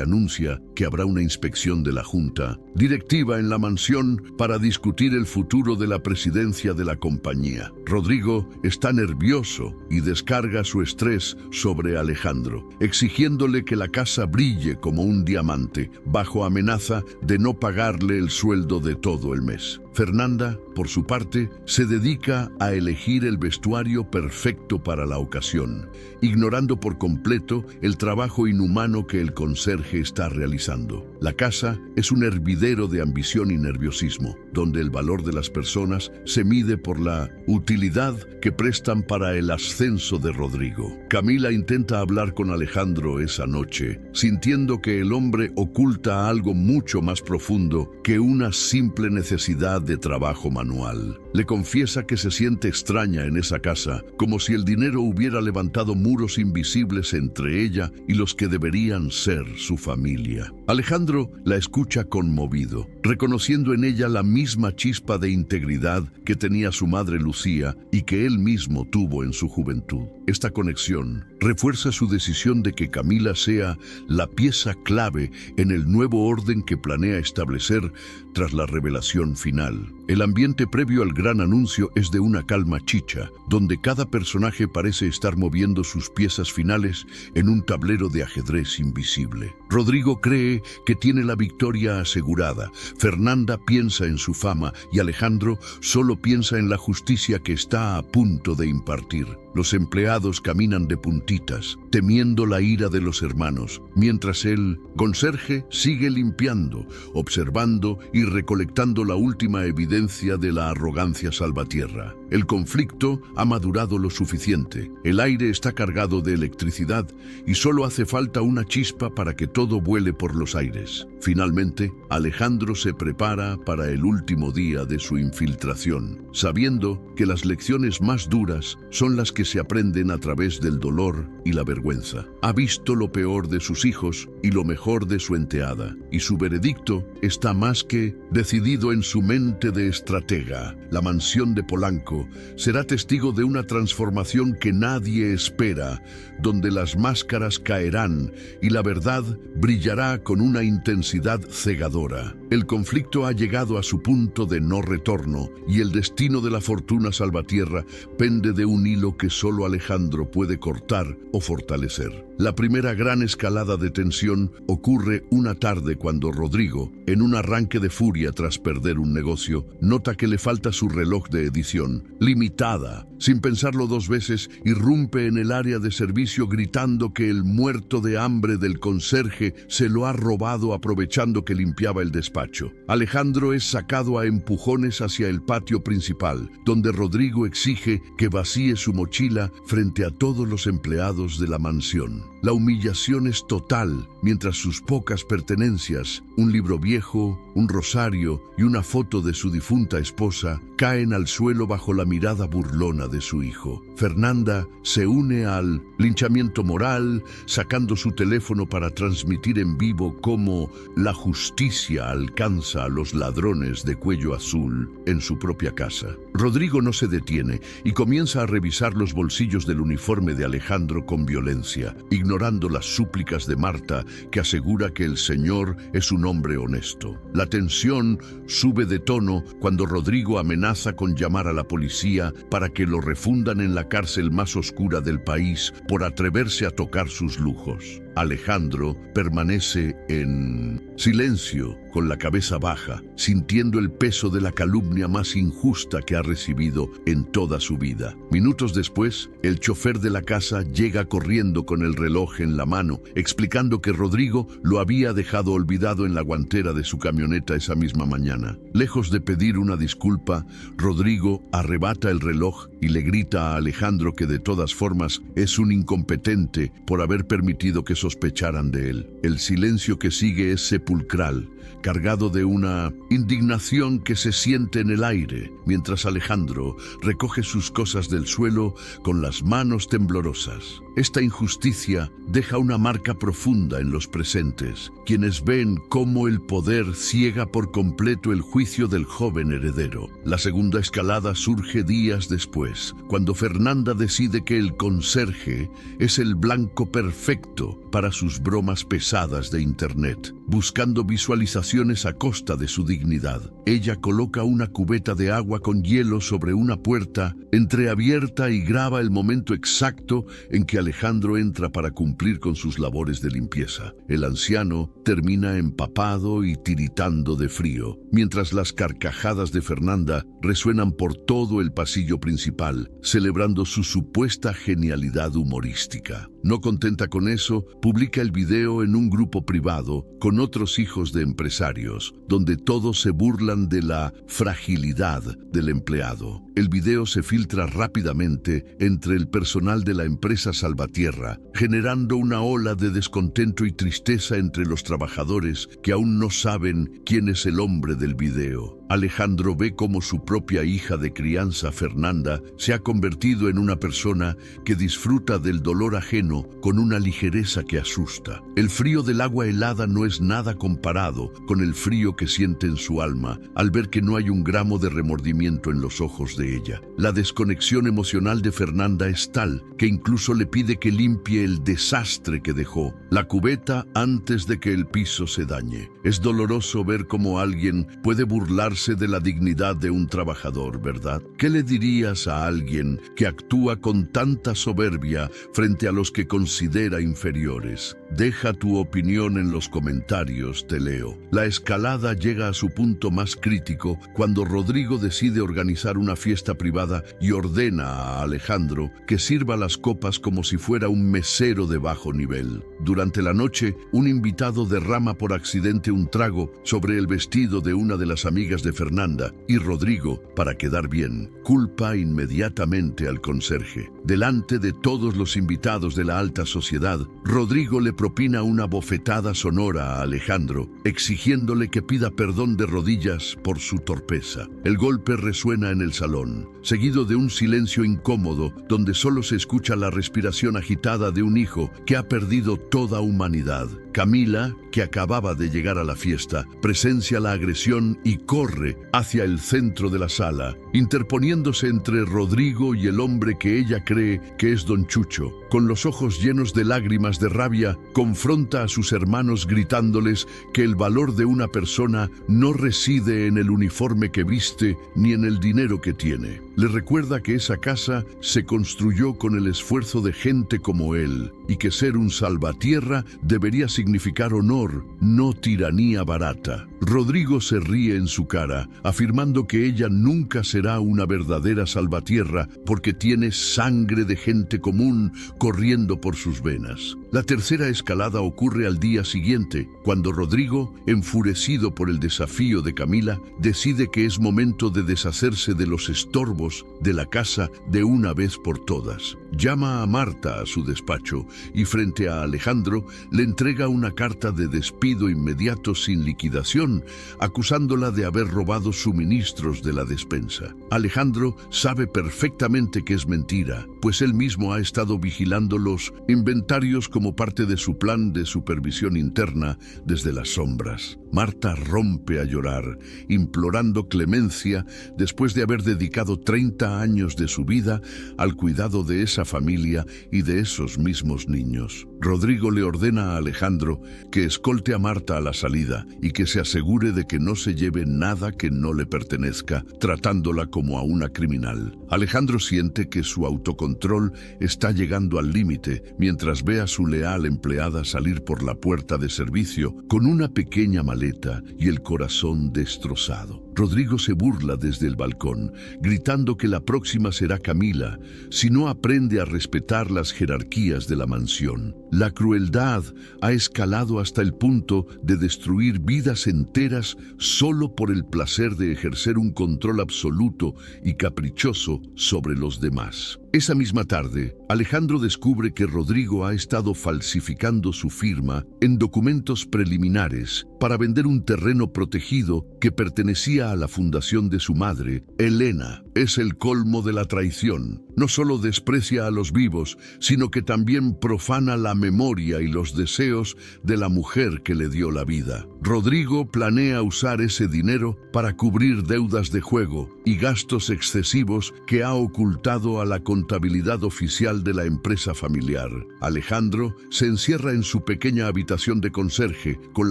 anuncia que habrá una inspección de la Junta Directiva en la mansión para discutir el futuro de la presidencia de la compañía. Rodrigo está nervioso y descarga su estrés sobre Alejandro, exigiéndole que la casa brille como un diamante, bajo amenaza de no pagarle el sueldo de todo el mes. Fernanda, por su parte, se dedica a elegir el vestuario perfecto para la ocasión, ignorando por completo el trabajo inhumano que el conserje está realizando. La casa es un hervidero de ambición y nerviosismo, donde el valor de las personas se mide por la utilidad que prestan para el ascenso de Rodrigo. Camila intenta hablar con Alejandro esa noche, sintiendo que el hombre oculta algo mucho más profundo que una simple necesidad de trabajo manual. Le confiesa que se siente extraña en esa casa, como si el dinero hubiera levantado muros invisibles entre ella y los que deberían ser su familia. Alejandro la escucha conmovido, reconociendo en ella la misma chispa de integridad que tenía su madre Lucía y que él mismo tuvo en su juventud. Esta conexión refuerza su decisión de que Camila sea la pieza clave en el nuevo orden que planea establecer tras la revelación final. El ambiente previo al gran anuncio es de una calma chicha, donde cada personaje parece estar moviendo sus piezas finales en un tablero de ajedrez invisible. Rodrigo cree que tiene la victoria asegurada, Fernanda piensa en su fama y Alejandro solo piensa en la justicia que está a punto de impartir. Los empleados caminan de puntitas, temiendo la ira de los hermanos, mientras el conserje sigue limpiando, observando y recolectando la última evidencia de la arrogancia salvatierra. El conflicto ha madurado lo suficiente, el aire está cargado de electricidad y solo hace falta una chispa para que todo vuele por los aires. Finalmente, Alejandro se prepara para el último día de su infiltración, sabiendo que las lecciones más duras son las que se aprenden a través del dolor y la vergüenza. Ha visto lo peor de sus hijos y lo mejor de su enteada, y su veredicto está más que decidido en su mente de estratega. La mansión de Polanco será testigo de una transformación que nadie espera, donde las máscaras caerán y la verdad brillará con una intensidad cegadora. El conflicto ha llegado a su punto de no retorno y el destino de la fortuna salvatierra pende de un hilo que solo Alejandro puede cortar o fortalecer. La primera gran escalada de tensión ocurre una tarde cuando Rodrigo, en un arranque de furia tras perder un negocio, nota que le falta su reloj de edición, limitada. Sin pensarlo dos veces, irrumpe en el área de servicio gritando que el muerto de hambre del conserje se lo ha robado aprovechando que limpiaba el despacho. Alejandro es sacado a empujones hacia el patio principal, donde Rodrigo exige que vacíe su mochila frente a todos los empleados de la mansión. La humillación es total, mientras sus pocas pertenencias, un libro viejo, un rosario y una foto de su difunta esposa, caen al suelo bajo la mirada burlona de su hijo. Fernanda se une al linchamiento moral, sacando su teléfono para transmitir en vivo cómo la justicia alcanza a los ladrones de cuello azul en su propia casa. Rodrigo no se detiene y comienza a revisar los bolsillos del uniforme de Alejandro con violencia, ignorando las súplicas de Marta, que asegura que el señor es un hombre honesto. La tensión sube de tono cuando Rodrigo amenaza con llamar a la policía para que lo refundan en la cárcel más oscura del país por atreverse a tocar sus lujos. Alejandro permanece en silencio, con la cabeza baja, sintiendo el peso de la calumnia más injusta que ha recibido en toda su vida. Minutos después, el chofer de la casa llega corriendo con el reloj en la mano, explicando que Rodrigo lo había dejado olvidado en la guantera de su camioneta esa misma mañana. Lejos de pedir una disculpa, Rodrigo arrebata el reloj y le grita a Alejandro que de todas formas es un incompetente por haber permitido que sospecharan de él. El silencio que sigue es sepulcral, cargado de una indignación que se siente en el aire, mientras Alejandro recoge sus cosas del suelo con las manos temblorosas. Esta injusticia deja una marca profunda en los presentes, quienes ven cómo el poder ciega por completo el juicio del joven heredero. La segunda escalada surge días después, cuando Fernanda decide que el conserje es el blanco perfecto para sus bromas pesadas de internet. buscando visualizaciones a costa de su dignidad. Ella coloca una cubeta de agua con hielo sobre una puerta entreabierta y graba el momento exacto en que Alejandro entra para cumplir con sus labores de limpieza. El anciano termina empapado y tiritando de frío, mientras las carcajadas de Fernanda resuenan por todo el pasillo principal, celebrando su supuesta genialidad humorística. No contenta con eso, publica el video en un grupo privado con otros hijos de empresarios, donde todos se burlan de la fragilidad del empleado. El video se filtra rápidamente entre el personal de la empresa Salvatierra, generando una ola de descontento y tristeza entre los trabajadores que aún no saben quién es el hombre del video. Alejandro ve cómo su propia hija de crianza, Fernanda, se ha convertido en una persona que disfruta del dolor ajeno con una ligereza que asusta. El frío del agua helada no es nada comparado con el frío que siente en su alma al ver que no hay un gramo de remordimiento en los ojos de ella. La desconexión emocional de Fernanda es tal que incluso le pide que limpie el desastre que dejó la cubeta antes de que el piso se dañe. Es doloroso ver cómo alguien puede burlarse de la dignidad de un trabajador, ¿verdad? ¿Qué le dirías a alguien que actúa con tanta soberbia frente a los que considera inferiores? Deja tu opinión en los comentarios, te leo. La escalada llega a su punto más crítico cuando Rodrigo decide organizar una fiesta privada y ordena a Alejandro que sirva las copas como si fuera un mesero de bajo nivel. Durante la noche, un invitado derrama por accidente un trago sobre el vestido de una de las amigas de Fernanda y Rodrigo, para quedar bien, culpa inmediatamente al conserje. Delante de todos los invitados de la alta sociedad, Rodrigo le propina una bofetada sonora a Alejandro, exigiéndole que pida perdón de rodillas por su torpeza. El golpe resuena en el salón, seguido de un silencio incómodo donde solo se escucha la respiración agitada de un hijo que ha perdido toda humanidad. Camila, que acababa de llegar a la fiesta, presencia la agresión y corre hacia el centro de la sala, interponiéndose entre Rodrigo y el hombre que ella cree que es Don Chucho. Con los ojos llenos de lágrimas de rabia, confronta a sus hermanos gritándoles que el valor de una persona no reside en el uniforme que viste ni en el dinero que tiene. Le recuerda que esa casa se construyó con el esfuerzo de gente como él y que ser un salvatierra debería significar honor, no tiranía barata. Rodrigo se ríe en su cara, afirmando que ella nunca será una verdadera salvatierra porque tiene sangre de gente común corriendo por sus venas. La tercera escalada ocurre al día siguiente, cuando Rodrigo, enfurecido por el desafío de Camila, decide que es momento de deshacerse de los estorbos de la casa de una vez por todas. Llama a Marta a su despacho y frente a Alejandro le entrega una carta de despido inmediato sin liquidación, acusándola de haber robado suministros de la despensa. Alejandro sabe perfectamente que es mentira, pues él mismo ha estado vigilando los inventarios como parte de su plan de supervisión interna desde las sombras. Marta rompe a llorar, implorando clemencia después de haber dedicado 30 años de su vida al cuidado de esa familia y de esos mismos niños. Rodrigo le ordena a Alejandro que escolte a Marta a la salida y que se asegure de que no se lleve nada que no le pertenezca, tratándola como a una criminal. Alejandro siente que su autocontrol está llegando al límite mientras ve a su leal empleada salir por la puerta de servicio con una pequeña maleta y el corazón destrozado. Rodrigo se burla desde el balcón, gritando que la próxima será Camila, si no aprende a respetar las jerarquías de la mansión. La crueldad ha escalado hasta el punto de destruir vidas enteras solo por el placer de ejercer un control absoluto y caprichoso sobre los demás. Esa misma tarde, Alejandro descubre que Rodrigo ha estado falsificando su firma en documentos preliminares para vender un terreno protegido que pertenecía a la fundación de su madre, Elena. Es el colmo de la traición. No solo desprecia a los vivos, sino que también profana la memoria y los deseos de la mujer que le dio la vida. Rodrigo planea usar ese dinero para cubrir deudas de juego y gastos excesivos que ha ocultado a la conciencia contabilidad oficial de la empresa familiar. Alejandro se encierra en su pequeña habitación de conserje con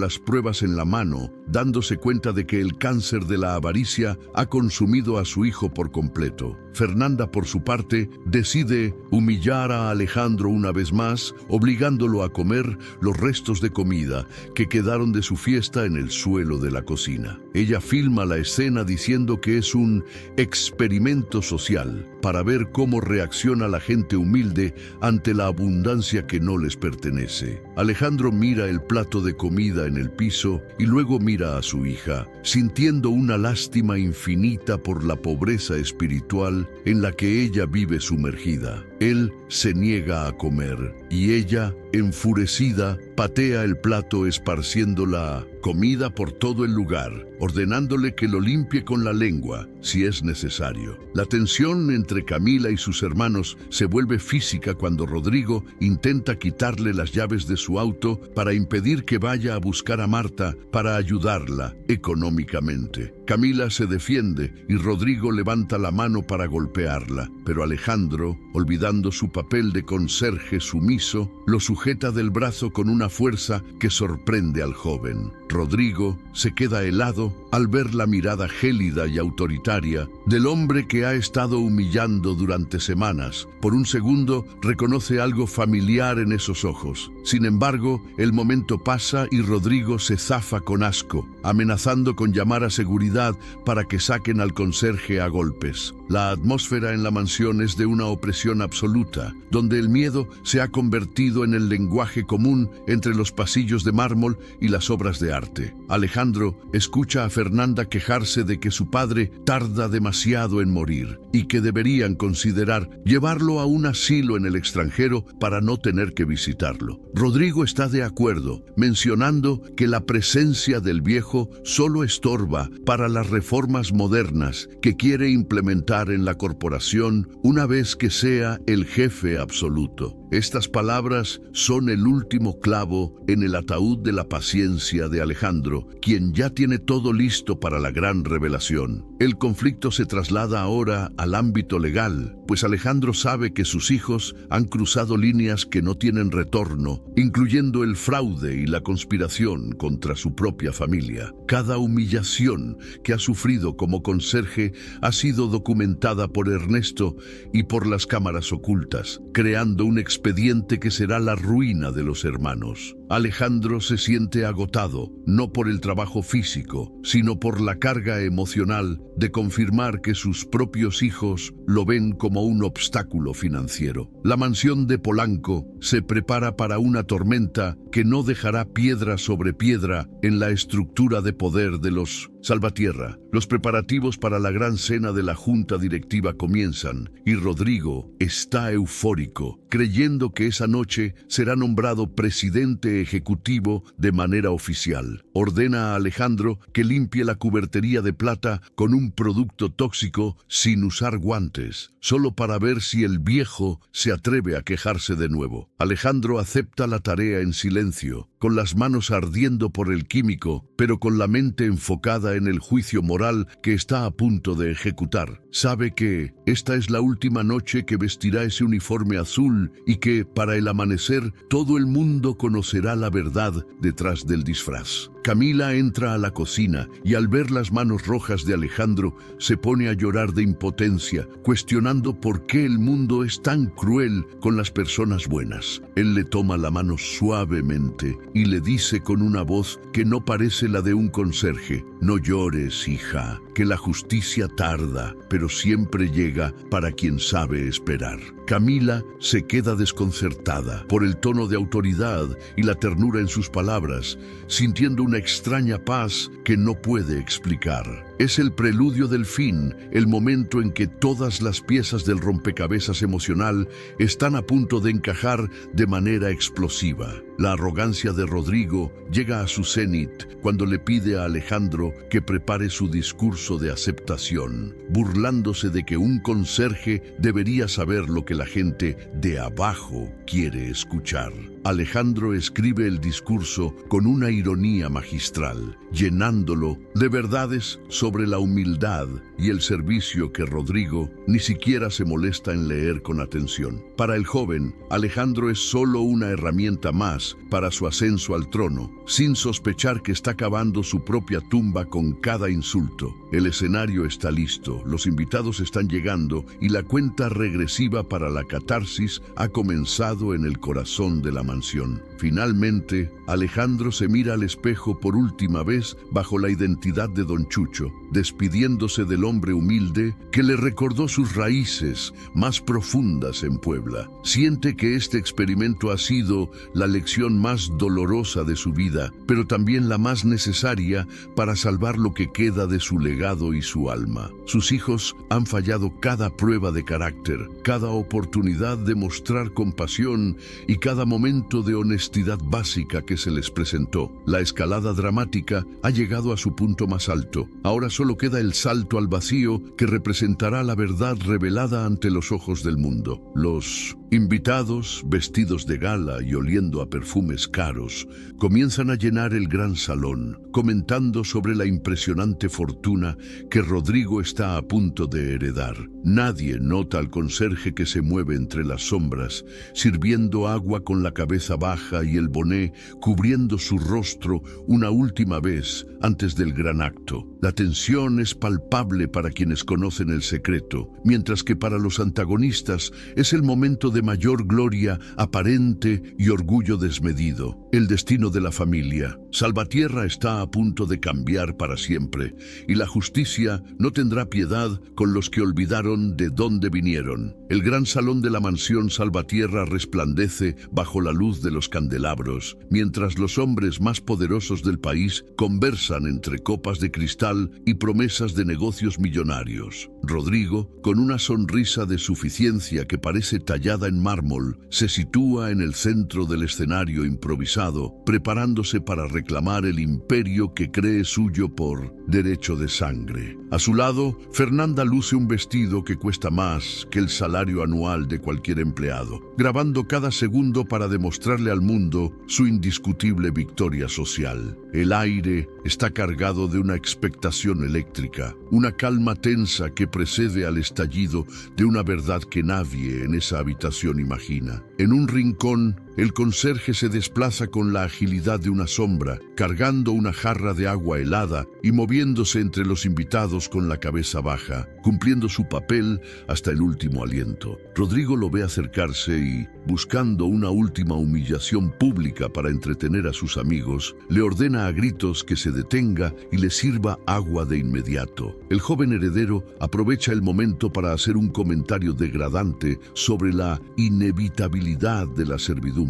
las pruebas en la mano, dándose cuenta de que el cáncer de la avaricia ha consumido a su hijo por completo. Fernanda, por su parte, decide humillar a Alejandro una vez más, obligándolo a comer los restos de comida que quedaron de su fiesta en el suelo de la cocina. Ella filma la escena diciendo que es un experimento social para ver cómo reacciona la gente humilde ante la abundancia que no les pertenece. Alejandro mira el plato de comida en el piso y luego mira a su hija, sintiendo una lástima infinita por la pobreza espiritual en la que ella vive sumergida. Él se niega a comer y ella, enfurecida, patea el plato esparciendo la comida por todo el lugar, ordenándole que lo limpie con la lengua si es necesario. La tensión entre Camila y sus hermanos se vuelve física cuando Rodrigo intenta quitarle las llaves de su auto para impedir que vaya a buscar a Marta para ayudarla económicamente. Camila se defiende y Rodrigo levanta la mano para golpearla, pero Alejandro, olvidando su papel de conserje sumiso, lo sujeta del brazo con una fuerza que sorprende al joven. Rodrigo se queda helado al ver la mirada gélida y autoritaria del hombre que ha estado humillando durante semanas. Por un segundo reconoce algo familiar en esos ojos. Sin embargo, el momento pasa y Rodrigo se zafa con asco, amenazando con llamar a seguridad para que saquen al conserje a golpes. La atmósfera en la mansión es de una opresión absoluta, donde el miedo se ha convertido en el lenguaje común entre los pasillos de mármol y las obras de arte. Alejandro escucha a Fernanda quejarse de que su padre tarda demasiado en morir y que deberían considerar llevarlo a un asilo en el extranjero para no tener que visitarlo. Rodrigo está de acuerdo, mencionando que la presencia del viejo solo estorba para las reformas modernas que quiere implementar en la corporación una vez que sea el jefe absoluto. Estas palabras son el último clavo en el ataúd de la paciencia de Alejandro, quien ya tiene todo listo para la gran revelación. El conflicto se traslada ahora al ámbito legal, pues Alejandro sabe que sus hijos han cruzado líneas que no tienen retorno, incluyendo el fraude y la conspiración contra su propia familia. Cada humillación que ha sufrido como conserje ha sido documentada por Ernesto y por las cámaras ocultas, creando un expediente que será la ruina de los hermanos. Alejandro se siente agotado, no por el trabajo físico, sino por la carga emocional de confirmar que sus propios hijos lo ven como un obstáculo financiero. La mansión de Polanco se prepara para una tormenta que no dejará piedra sobre piedra en la estructura de poder de los Salvatierra. Los preparativos para la gran cena de la junta directiva comienzan y Rodrigo está eufórico, creyendo que esa noche será nombrado presidente ejecutivo de manera oficial. Ordena a Alejandro que limpie la cubertería de plata con un producto tóxico sin usar guantes, solo para ver si el viejo se atreve a quejarse de nuevo. Alejandro acepta la tarea en silencio, con las manos ardiendo por el químico, pero con la mente enfocada en el juicio moral que está a punto de ejecutar. Sabe que esta es la última noche que vestirá ese uniforme azul y que, para el amanecer, todo el mundo conocerá la verdad detrás del disfraz. Camila entra a la cocina y al ver las manos rojas de Alejandro se pone a llorar de impotencia, cuestionando por qué el mundo es tan cruel con las personas buenas. Él le toma la mano suavemente y le dice con una voz que no parece la de un conserje: «No llores, hija, que la justicia tarda, pero siempre llega para quien sabe esperar». Camila se queda desconcertada por el tono de autoridad y la ternura en sus palabras, sintiendo una extraña paz que no puede explicar. Es el preludio del fin, el momento en que todas las piezas del rompecabezas emocional están a punto de encajar de manera explosiva. La arrogancia de Rodrigo llega a su cenit cuando le pide a Alejandro que prepare su discurso de aceptación, burlándose de que un conserje debería saber lo que la gente de abajo quiere escuchar. Alejandro escribe el discurso con una ironía magistral, llenándolo de verdades sobre la humildad y el servicio que Rodrigo ni siquiera se molesta en leer con atención. Para el joven, Alejandro es solo una herramienta más para su ascenso al trono, sin sospechar que está cavando su propia tumba con cada insulto. El escenario está listo, los invitados están llegando y la cuenta regresiva para la catarsis ha comenzado en el corazón de la mansión. Finalmente, Alejandro se mira al espejo por última vez bajo la identidad de Don Chucho, despidiéndose del hombre humilde que le recordó sus raíces más profundas en Puebla. Siente que este experimento ha sido la lección más dolorosa de su vida, pero también la más necesaria para salvar lo que queda de su legado y su alma. Sus hijos han fallado cada prueba de carácter, cada oportunidad de mostrar compasión y cada momento de honestidad básica que se les presentó. La escalada dramática ha llegado a su punto más alto. Ahora solo queda el salto al vacío que representará la verdad revelada ante los ojos del mundo. Los invitados, vestidos de gala y oliendo a perfumes caros, comienzan a llenar el gran salón, comentando sobre la impresionante fortuna que Rodrigo está a punto de heredar. Nadie nota al conserje que se mueve entre las sombras, sirviendo agua con la cabeza baja y el boné cubriendo su rostro una última vez antes del gran acto. La tensión es palpable para quienes conocen el secreto, mientras que para los antagonistas es el momento de mayor gloria aparente y orgullo desmedido. El destino de la familia. Salvatierra está a punto de cambiar para siempre, y la justicia no tendrá piedad con los que olvidaron de dónde vinieron. El gran salón de la mansión Salvatierra resplandece bajo la luz de los candelabros, mientras los hombres más poderosos del país conversan entre copas de cristal y promesas de negocios millonarios. Rodrigo, con una sonrisa de suficiencia que parece tallada en mármol, se sitúa en el centro del escenario improvisado, preparándose para reclamar el imperio que cree suyo por derecho de sangre. A su lado, Fernanda luce un vestido que cuesta más que el salario anual de cualquier empleado, grabando cada segundo para demostrarle al mundo su indiscutible victoria social. El aire está cargado de una expectación eléctrica, una calma tensa que precede al estallido de una verdad que nadie en esa habitación imagina. En un rincón, el conserje se desplaza con la agilidad de una sombra, cargando una jarra de agua helada y moviéndose entre los invitados con la cabeza baja, cumpliendo su papel hasta el último aliento. Rodrigo lo ve acercarse y, buscando una última humillación pública para entretener a sus amigos, le ordena a gritos que se detenga y le sirva agua de inmediato. El joven heredero aprovecha el momento para hacer un comentario degradante sobre la inevitabilidad de la servidumbre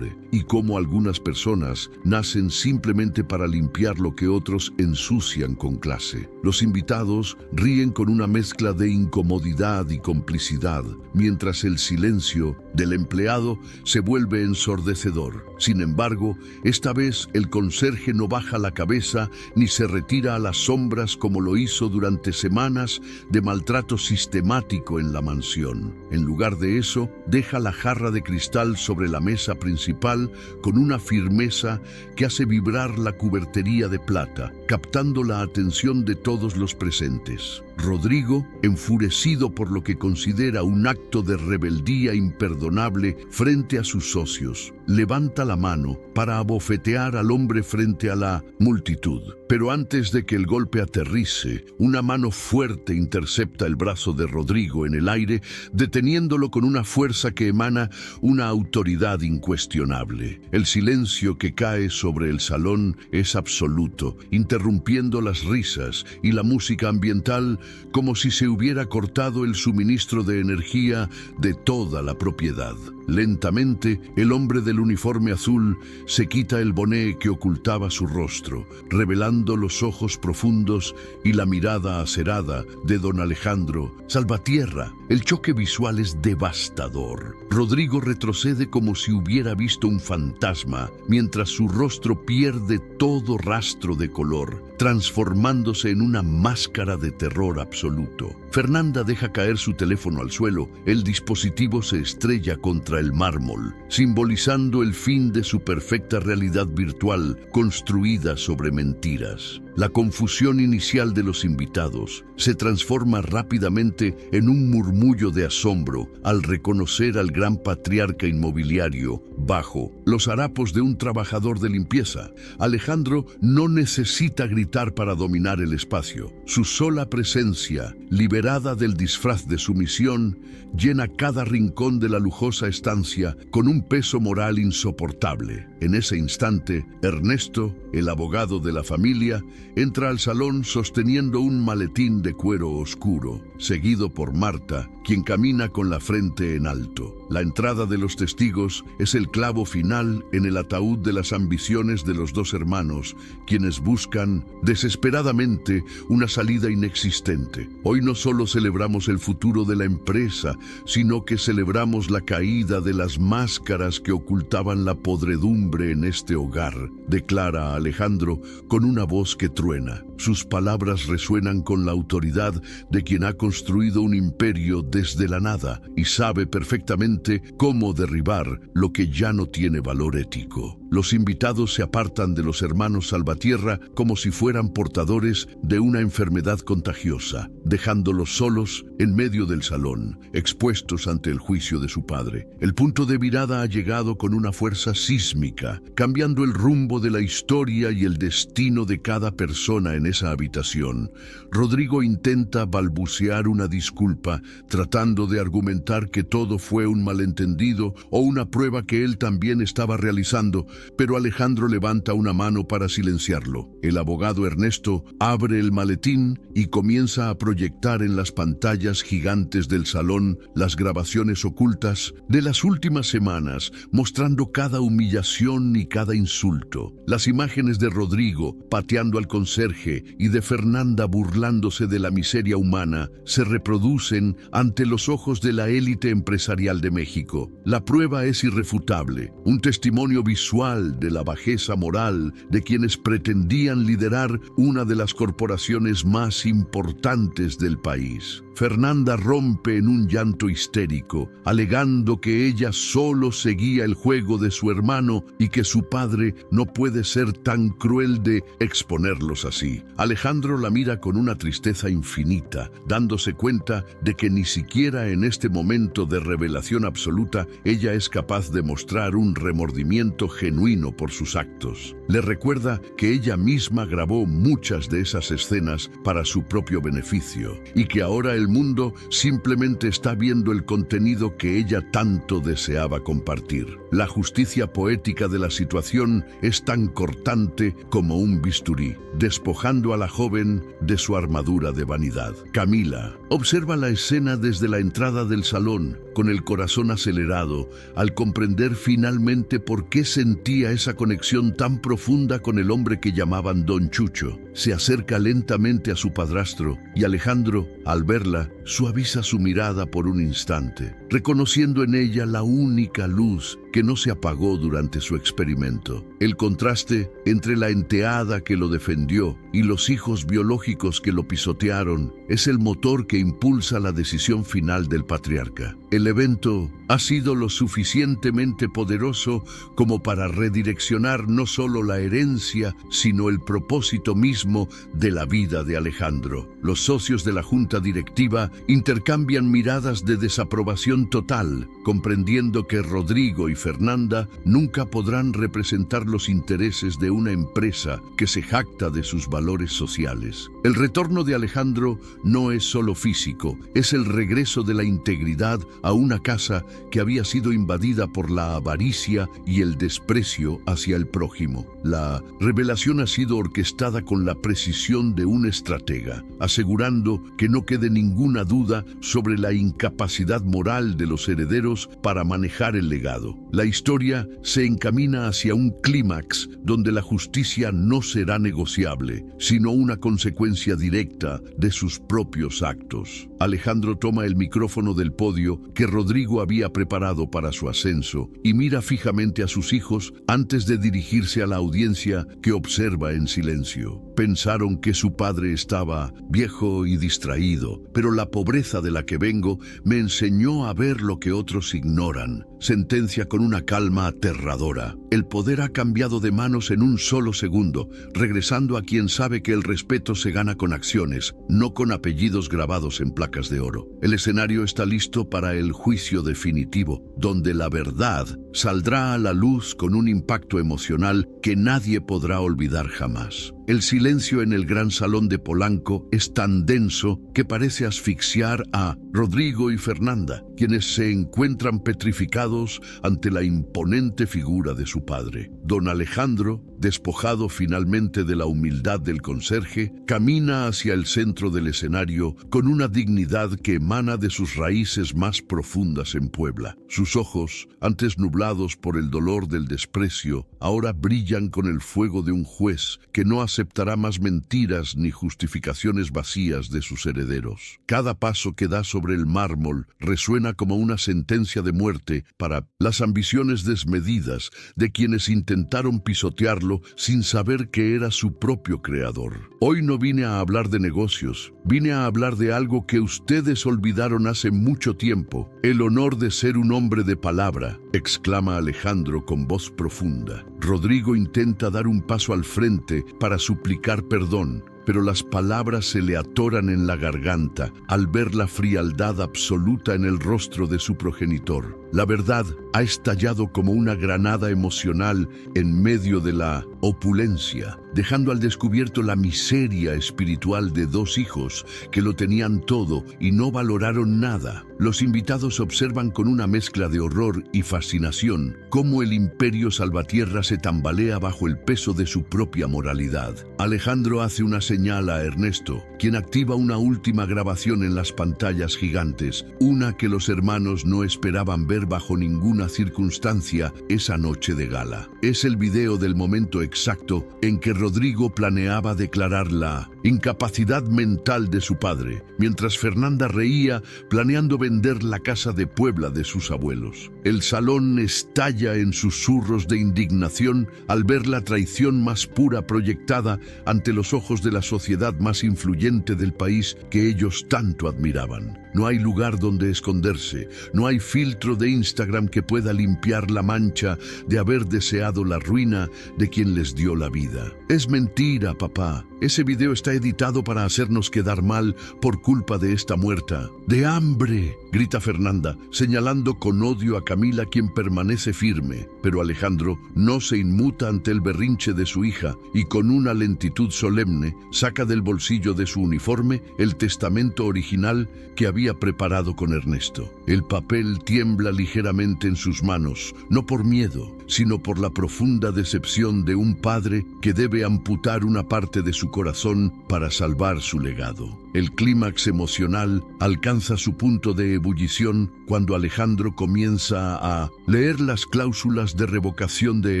y cómo algunas personas nacen simplemente para limpiar lo que otros ensucian con clase. Los invitados ríen con una mezcla de incomodidad y complicidad, mientras el silencio del empleado se vuelve ensordecedor. Sin embargo, esta vez el conserje no baja la cabeza ni se retira a las sombras como lo hizo durante semanas de maltrato sistemático en la mansión. En lugar de eso, deja la jarra de cristal sobre la mesa principal con una firmeza que hace vibrar la cubertería de plata, captando la atención de todos los presentes. Rodrigo, enfurecido por lo que considera un acto de rebeldía imperdonable frente a sus socios, levanta la mano para abofetear al hombre frente a la multitud. Pero antes de que el golpe aterrice, una mano fuerte intercepta el brazo de Rodrigo en el aire, deteniéndolo con una fuerza que emana una autoridad incuestionable. El silencio que cae sobre el salón es absoluto, interrumpiendo las risas y la música ambiental como si se hubiera cortado el suministro de energía de toda la propiedad. Lentamente, el hombre del uniforme azul se quita el boné que ocultaba su rostro, revelando los ojos profundos y la mirada acerada de don Alejandro Salvatierra. El choque visual es devastador. Rodrigo retrocede como si hubiera visto un fantasma, mientras su rostro pierde todo rastro de color, transformándose en una máscara de terror absoluto. Fernanda deja caer su teléfono al suelo. El dispositivo se estrella contra el mármol, simbolizando el fin de su perfecta realidad virtual construida sobre mentiras. La confusión inicial de los invitados se transforma rápidamente en un murmullo de asombro al reconocer al gran patriarca inmobiliario bajo los harapos de un trabajador de limpieza. Alejandro no necesita gritar para dominar el espacio. Su sola presencia, liberada del disfraz de sumisión, llena cada rincón de la lujosa estancia con un peso moral insoportable. En ese instante, Ernesto, el abogado de la familia, entra al salón sosteniendo un maletín de cuero oscuro, seguido por Marta, quien camina con la frente en alto. La entrada de los testigos es el clavo final en el ataúd de las ambiciones de los dos hermanos, quienes buscan desesperadamente una salida inexistente. Hoy no solo celebramos el futuro de la empresa, sino que celebramos la caída de las máscaras que ocultaban la podredumbre en este hogar, declara Alejandro con una voz que truena. Sus palabras resuenan con la autoridad de quien ha construido un imperio desde la nada y sabe perfectamente cómo derribar lo que ya no tiene valor ético. Los invitados se apartan de los hermanos Salvatierra como si fueran portadores de una enfermedad contagiosa, dejándolos solos en medio del salón, expuestos ante el juicio de su padre. El punto de virada ha llegado con una fuerza sísmica, cambiando el rumbo de la historia y el destino de cada persona en esa habitación. Rodrigo intenta balbucear una disculpa, tratando de argumentar que todo fue un malentendido o una prueba que él también estaba realizando, pero Alejandro levanta una mano para silenciarlo. El abogado Ernesto abre el maletín y comienza a proyectar en las pantallas gigantes del salón las grabaciones ocultas de las últimas semanas, mostrando cada humillación y cada insulto. Las imágenes de Rodrigo pateando al conserje y de Fernanda burlándose de la miseria humana se reproducen ante los ojos de la élite empresarial de México. La prueba es irrefutable, un testimonio visual de la bajeza moral de quienes pretendían liderar una de las corporaciones más importantes del país. Fernanda rompe en un llanto histérico, alegando que ella solo seguía el juego de su hermano y que su padre no puede ser tan cruel de exponerlos así. Alejandro la mira con una tristeza infinita, dándose cuenta de que ni siquiera en este momento de revelación absoluta ella es capaz de mostrar un remordimiento genuino por sus actos. Le recuerda que ella misma grabó muchas de esas escenas para su propio beneficio y que ahora el mundo simplemente está viendo el contenido que ella tanto deseaba compartir. La justicia poética de la situación es tan cortante como un bisturí, despojando a la joven de su armadura de vanidad. Camila observa la escena desde la entrada del salón, con el corazón acelerado, al comprender finalmente por qué sentía esa conexión tan profunda con el hombre que llamaban Don Chucho. Se acerca lentamente a su padrastro y Alejandro, al verla, suaviza su mirada por un instante, reconociendo en ella la única luz que no se apagó durante su experimento. El contraste entre la enteada que lo defendió y los hijos biológicos que lo pisotearon es el motor que impulsa la decisión final del patriarca. El evento ha sido lo suficientemente poderoso como para redireccionar no solo la herencia, sino el propósito mismo de la vida de Alejandro. Los socios de la junta directiva intercambian miradas de desaprobación total, comprendiendo que Rodrigo y Fernanda nunca podrán representar los intereses de una empresa que se jacta de sus valores sociales. El retorno de Alejandro no es solo físico, es el regreso de la integridad a una casa que había sido invadida por la avaricia y el desprecio hacia el prójimo. La revelación ha sido orquestada con la precisión de un estratega, asegurando que no quede ninguna duda sobre la incapacidad moral de los herederos para manejar el legado. La historia se encamina hacia un clímax donde la justicia no será negociable, sino una consecuencia directa de sus propios actos. Alejandro toma el micrófono del podio que Rodrigo había preparado para su ascenso y mira fijamente a sus hijos antes de dirigirse a la audiencia que observa en silencio. Pensaron que su padre estaba viejo y distraído, pero la pobreza de la que vengo me enseñó a ver lo que otros ignoran. sentencia con una calma aterradora: el poder ha cambiado de manos en un solo segundo, regresando a quien sabe que el respeto se gana con acciones, no con apellidos grabados en placas de oro. El escenario está listo para el juicio definitivo, donde la verdad saldrá a la luz con un impacto emocional que nadie podrá olvidar jamás. El silencio en el gran salón de Polanco es tan denso que parece asfixiar a Rodrigo y Fernanda, quienes se encuentran petrificados ante la imponente figura de su padre. Don Alejandro, despojado finalmente de la humildad del conserje, camina hacia el centro del escenario con una dignidad que emana de sus raíces más profundas en Puebla. Sus ojos, antes nublados por el dolor del desprecio, ahora brillan con el fuego de un juez que no aceptará más mentiras ni justificaciones vacías de sus herederos. Cada paso que da sobre el mármol resuena como una sentencia de muerte para las ambiciones desmedidas de quienes intentaron pisotearlo sin saber que era su propio creador. Hoy no vine a hablar de negocios, vine a hablar de algo que ustedes olvidaron hace mucho tiempo: el honor de ser un hombre de palabra, exclama Alejandro con voz profunda. Rodrigo intenta dar un paso al frente para suplicar perdón, pero las palabras se le atoran en la garganta al ver la frialdad absoluta en el rostro de su progenitor. La verdad ha estallado como una granada emocional en medio de la opulencia, dejando al descubierto la miseria espiritual de dos hijos que lo tenían todo y no valoraron nada. Los invitados observan con una mezcla de horror y fascinación cómo el imperio salvatierra se tambalea bajo el peso de su propia moralidad. Alejandro hace una señal a Ernesto, quien activa una última grabación en las pantallas gigantes, una que los hermanos no esperaban ver bajo ninguna circunstancia esa noche de gala. Es el video del momento exacto en que Rodrigo planeaba declarar la incapacidad mental de su padre, mientras Fernanda reía planeando vender la casa de Puebla de sus abuelos. El salón estalla en susurros de indignación al ver la traición más pura proyectada ante los ojos de la sociedad más influyente del país que ellos tanto admiraban. No hay lugar donde esconderse, no hay filtro de Instagram que pueda limpiar la mancha de haber deseado la ruina de quien les dio la vida. Es mentira, papá. Ese video está editado para hacernos quedar mal por culpa de esta muerta. ¡De hambre!, grita Fernanda, señalando con odio a Camila, quien permanece firme. Pero Alejandro no se inmuta ante el berrinche de su hija y con una lentitud solemne saca del bolsillo de su uniforme el testamento original que había preparado con Ernesto. El papel tiembla ligeramente en sus manos, no por miedo, sino por la profunda decepción de un padre que debe amputar una parte de su corazón para salvar su legado. El clímax emocional alcanza su punto de ebullición cuando Alejandro comienza a leer las cláusulas de revocación de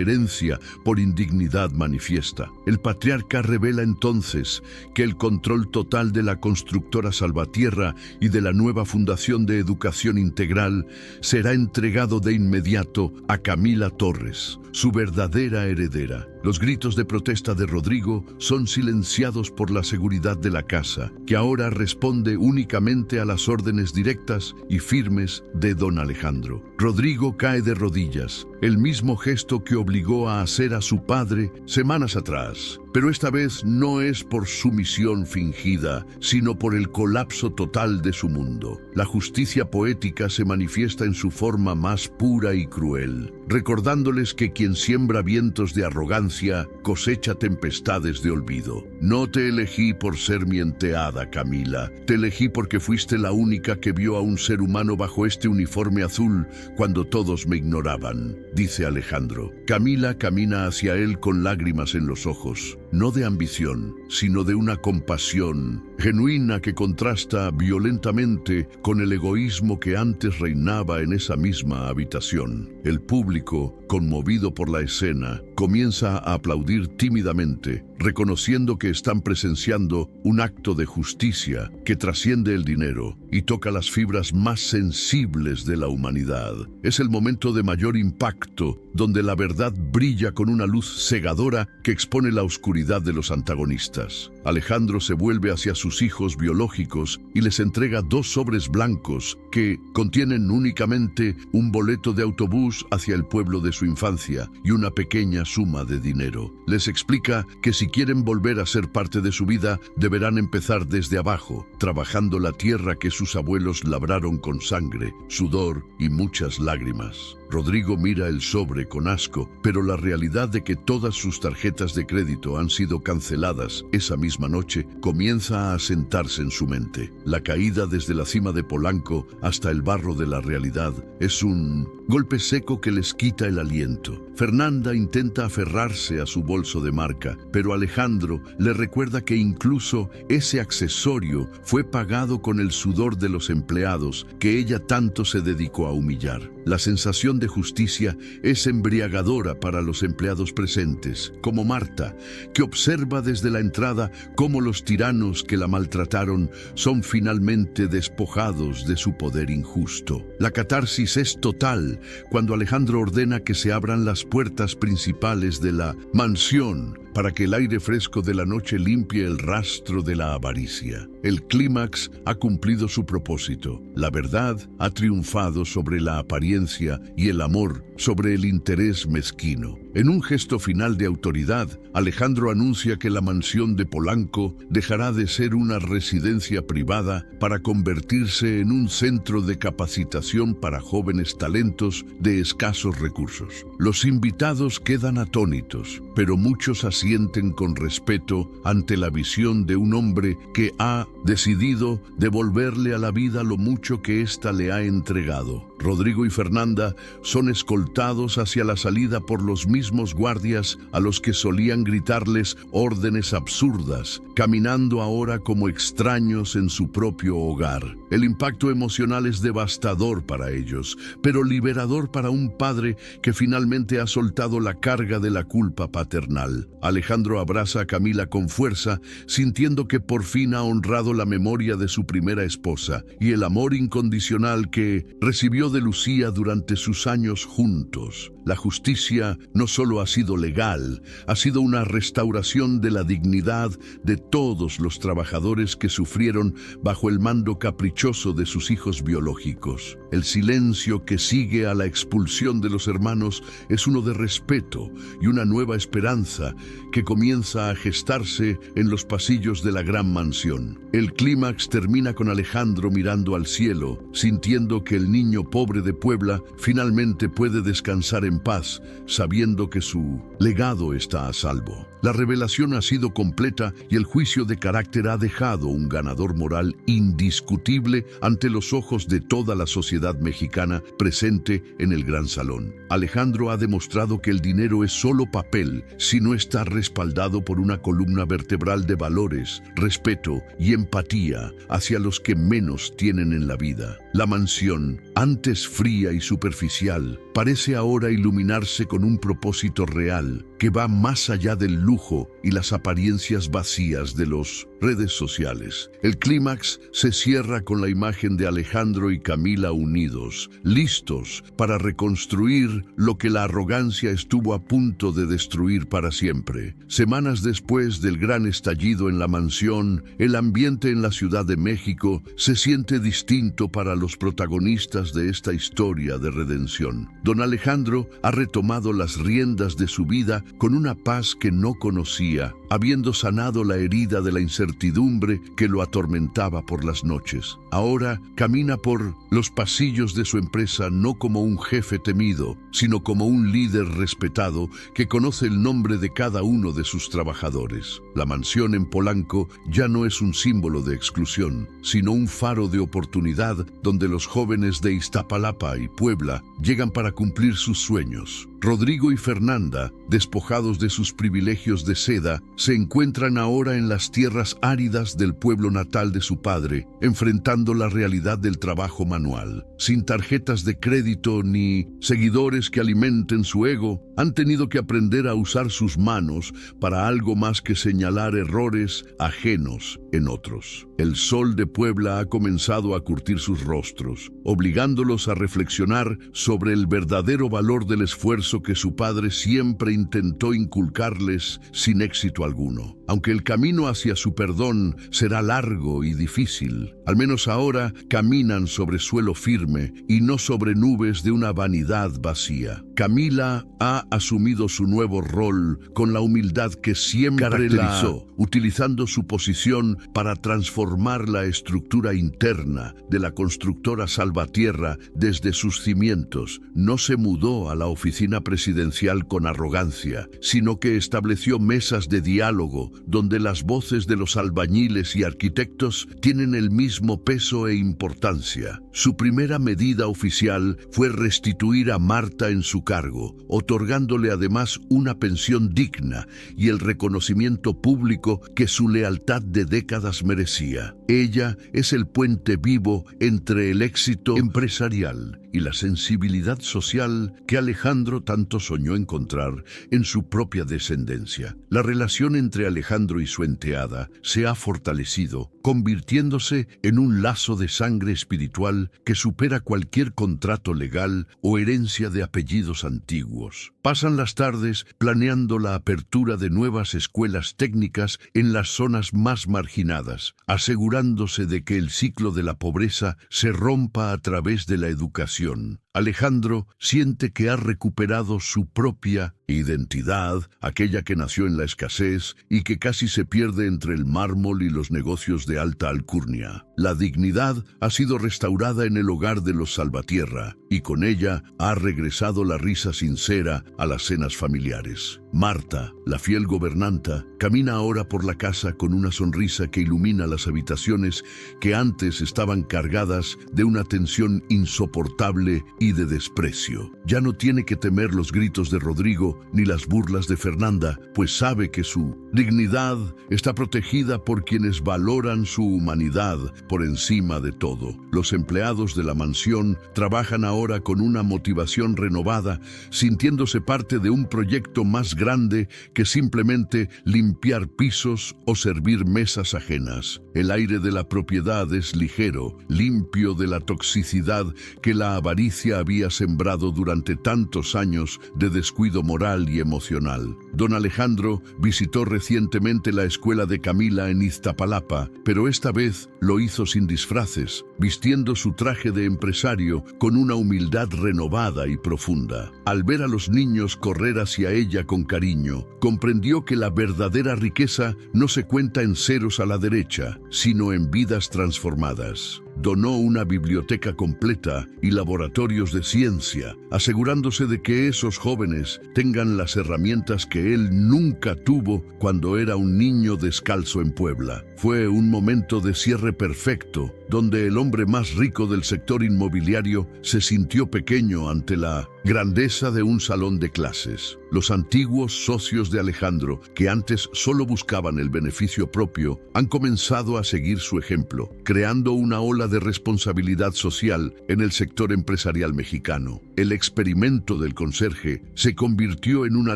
herencia por indignidad manifiesta. El patriarca revela entonces que el control total de la constructora Salvatierra y de la nueva Fundación de Educación Integral será entregado de inmediato a Camila Torres, su verdadera heredera. Los gritos de protesta de Rodrigo son silenciados por la seguridad de la casa, que ahora responde únicamente a las órdenes directas y firmes de don Alejandro. Rodrigo cae de rodillas, el mismo gesto que obligó a hacer a su padre semanas atrás. Pero esta vez no es por sumisión fingida, sino por el colapso total de su mundo. La justicia poética se manifiesta en su forma más pura y cruel, recordándoles que quien siembra vientos de arrogancia cosecha tempestades de olvido. No te elegí por ser mi enteada, Camila. Te elegí porque fuiste la única que vio a un ser humano bajo este uniforme azul cuando todos me ignoraban, dice Alejandro. Camila camina hacia él con lágrimas en los ojos, no de ambición, sino de una compasión genuina que contrasta violentamente con el egoísmo que antes reinaba en esa misma habitación. El público, conmovido por la escena, comienza a aplaudir tímidamente, reconociendo que están presenciando un acto de justicia que trasciende el dinero y toca las fibras más sensibles de la humanidad. Es el momento de mayor impacto, donde la verdad brilla con una luz cegadora que expone la oscuridad de los antagonistas. Alejandro se vuelve hacia su sus hijos biológicos y les entrega 2 sobres blancos que contienen únicamente un boleto de autobús hacia el pueblo de su infancia y una pequeña suma de dinero. Les explica que si quieren volver a ser parte de su vida, deberán empezar desde abajo, trabajando la tierra que sus abuelos labraron con sangre, sudor y muchas lágrimas. Rodrigo mira el sobre con asco, pero la realidad de que todas sus tarjetas de crédito han sido canceladas esa misma noche comienza a asentarse en su mente. La caída desde la cima de Polanco hasta el barro de la realidad es un golpe seco que les quita el aliento. Fernanda intenta aferrarse a su bolso de marca, pero Alejandro le recuerda que incluso ese accesorio fue pagado con el sudor de los empleados que ella tanto se dedicó a humillar. La sensación de justicia es embriagadora para los empleados presentes, como Marta, que observa desde la entrada cómo los tiranos que la maltrataron son finalmente despojados de su poder injusto. La catarsis es total cuando Alejandro ordena que se abran las puertas principales de la mansión para que el aire fresco de la noche limpie el rastro de la avaricia. El clímax ha cumplido su propósito. La verdad ha triunfado sobre la apariencia y el amor sobre el interés mezquino. En un gesto final de autoridad, Alejandro anuncia que la mansión de Polanco dejará de ser una residencia privada para convertirse en un centro de capacitación para jóvenes talentos de escasos recursos. Los invitados quedan atónitos, pero muchos asienten con respeto ante la visión de un hombre que ha decidido devolverle a la vida lo mucho que ésta le ha entregado. Rodrigo y Fernanda son escoltados hacia la salida por los mismos guardias a los que solían gritarles órdenes absurdas, caminando ahora como extraños en su propio hogar. El impacto emocional es devastador para ellos, pero liberador para un padre que finalmente ha soltado la carga de la culpa paternal. Alejandro abraza a Camila con fuerza, sintiendo que por fin ha honrado la memoria de su primera esposa y el amor incondicional que recibió de Lucía durante sus años juntos. La justicia no solo ha sido legal, ha sido una restauración de la dignidad de todos los trabajadores que sufrieron bajo el mando caprichoso de sus hijos biológicos. El silencio que sigue a la expulsión de los hermanos es uno de respeto y una nueva esperanza que comienza a gestarse en los pasillos de la gran mansión. El clímax termina con Alejandro mirando al cielo, sintiendo que el niño pobre de Puebla finalmente puede descansar en paz, sabiendo que su legado está a salvo. La revelación ha sido completa y el juicio de carácter ha dejado un ganador moral indiscutible ante los ojos de toda la sociedad mexicana presente en el gran salón. Alejandro ha demostrado que el dinero es solo papel si no está respaldado por una columna vertebral de valores, respeto y empatía hacia los que menos tienen en la vida. La mansión, antes fría y superficial, parece ahora iluminarse con un propósito real que va más allá del lujo y las apariencias vacías de las redes sociales. El clímax se cierra con la imagen de Alejandro y Camila unidos, listos para reconstruir lo que la arrogancia estuvo a punto de destruir para siempre. Semanas después del gran estallido en la mansión, el ambiente en la Ciudad de México se siente distinto para los protagonistas de esta historia de redención. Don Alejandro ha retomado las riendas de su vida con una paz que no conocía, habiendo sanado la herida de la incertidumbre que lo atormentaba por las noches. Ahora camina por los pasillos de su empresa no como un jefe temido, sino como un líder respetado que conoce el nombre de cada uno de sus trabajadores. La mansión en Polanco ya no es un símbolo de exclusión, sino un faro de oportunidad donde los jóvenes de Iztapalapa y Puebla llegan para cumplir sus sueños. Rodrigo y Fernanda, despojados de sus privilegios de seda, se encuentran ahora en las tierras áridas del pueblo natal de su padre, enfrentando la realidad del trabajo manual. Sin tarjetas de crédito ni seguidores que alimenten su ego, han tenido que aprender a usar sus manos para algo más que señalar errores ajenos en otros. El sol de Puebla ha comenzado a curtir sus rostros, obligándolos a reflexionar sobre el verdadero valor del esfuerzo que su padre siempre intentó inculcarles sin éxito alguno. Aunque el camino hacia su perdón será largo y difícil, al menos ahora caminan sobre suelo firme y no sobre nubes de una vanidad vacía. Camila ha asumido su nuevo rol con la humildad que siempre caracterizó, utilizando su posición para transformar la estructura interna de la constructora Salvatierra desde sus cimientos. No se mudó a la oficina presidencial con arrogancia, sino que estableció mesas de diálogo donde las voces de los albañiles y arquitectos tienen el mismo peso e importancia. Su primera medida oficial fue restituir a Marta en su cargo, otorgándole además una pensión digna y el reconocimiento público que su lealtad de décadas merecía. Ella es el puente vivo entre el éxito empresarial y la sensibilidad social que Alejandro tanto soñó encontrar en su propia descendencia. La relación entre Alejandro y su enteada se ha fortalecido, convirtiéndose en un lazo de sangre espiritual que supera cualquier contrato legal o herencia de apellidos antiguos. Pasan las tardes planeando la apertura de nuevas escuelas técnicas en las zonas más marginadas, asegurándose de que el ciclo de la pobreza se rompa a través de la educación. Alejandro siente que ha recuperado su propia identidad, aquella que nació en la escasez y que casi se pierde entre el mármol y los negocios de alta alcurnia. La dignidad ha sido restaurada en el hogar de los Salvatierra y con ella ha regresado la risa sincera a las cenas familiares. Marta, la fiel gobernanta, camina ahora por la casa con una sonrisa que ilumina las habitaciones que antes estaban cargadas de una tensión insoportable y de desprecio. Ya no tiene que temer los gritos de Rodrigo ni las burlas de Fernanda, pues sabe que su dignidad está protegida por quienes valoran su humanidad por encima de todo. Los empleados de la mansión trabajan ahora con una motivación renovada, sintiéndose parte de un proyecto más grande que simplemente limpiar pisos o servir mesas ajenas. El aire de la propiedad es ligero, limpio de la toxicidad que la avaricia había sembrado durante tantos años de descuido moral y emocional. Don Alejandro visitó recientemente la escuela de Camila en Iztapalapa, pero esta vez lo hizo sin disfraces, vistiendo su traje de empresario con una humildad renovada y profunda. Al ver a los niños correr hacia ella con cariño, comprendió que la verdadera riqueza no se cuenta en ceros a la derecha, sino en vidas transformadas. Donó una biblioteca completa y laboratorios de ciencia, asegurándose de que esos jóvenes tengan las herramientas que él nunca tuvo cuando era un niño descalzo en Puebla. Fue un momento de cierre perfecto, donde el hombre más rico del sector inmobiliario se sintió pequeño ante la grandeza de un salón de clases. Los antiguos socios de Alejandro, que antes solo buscaban el beneficio propio, han comenzado a seguir su ejemplo, creando una ola de responsabilidad social en el sector empresarial mexicano. El experimento del conserje se convirtió en una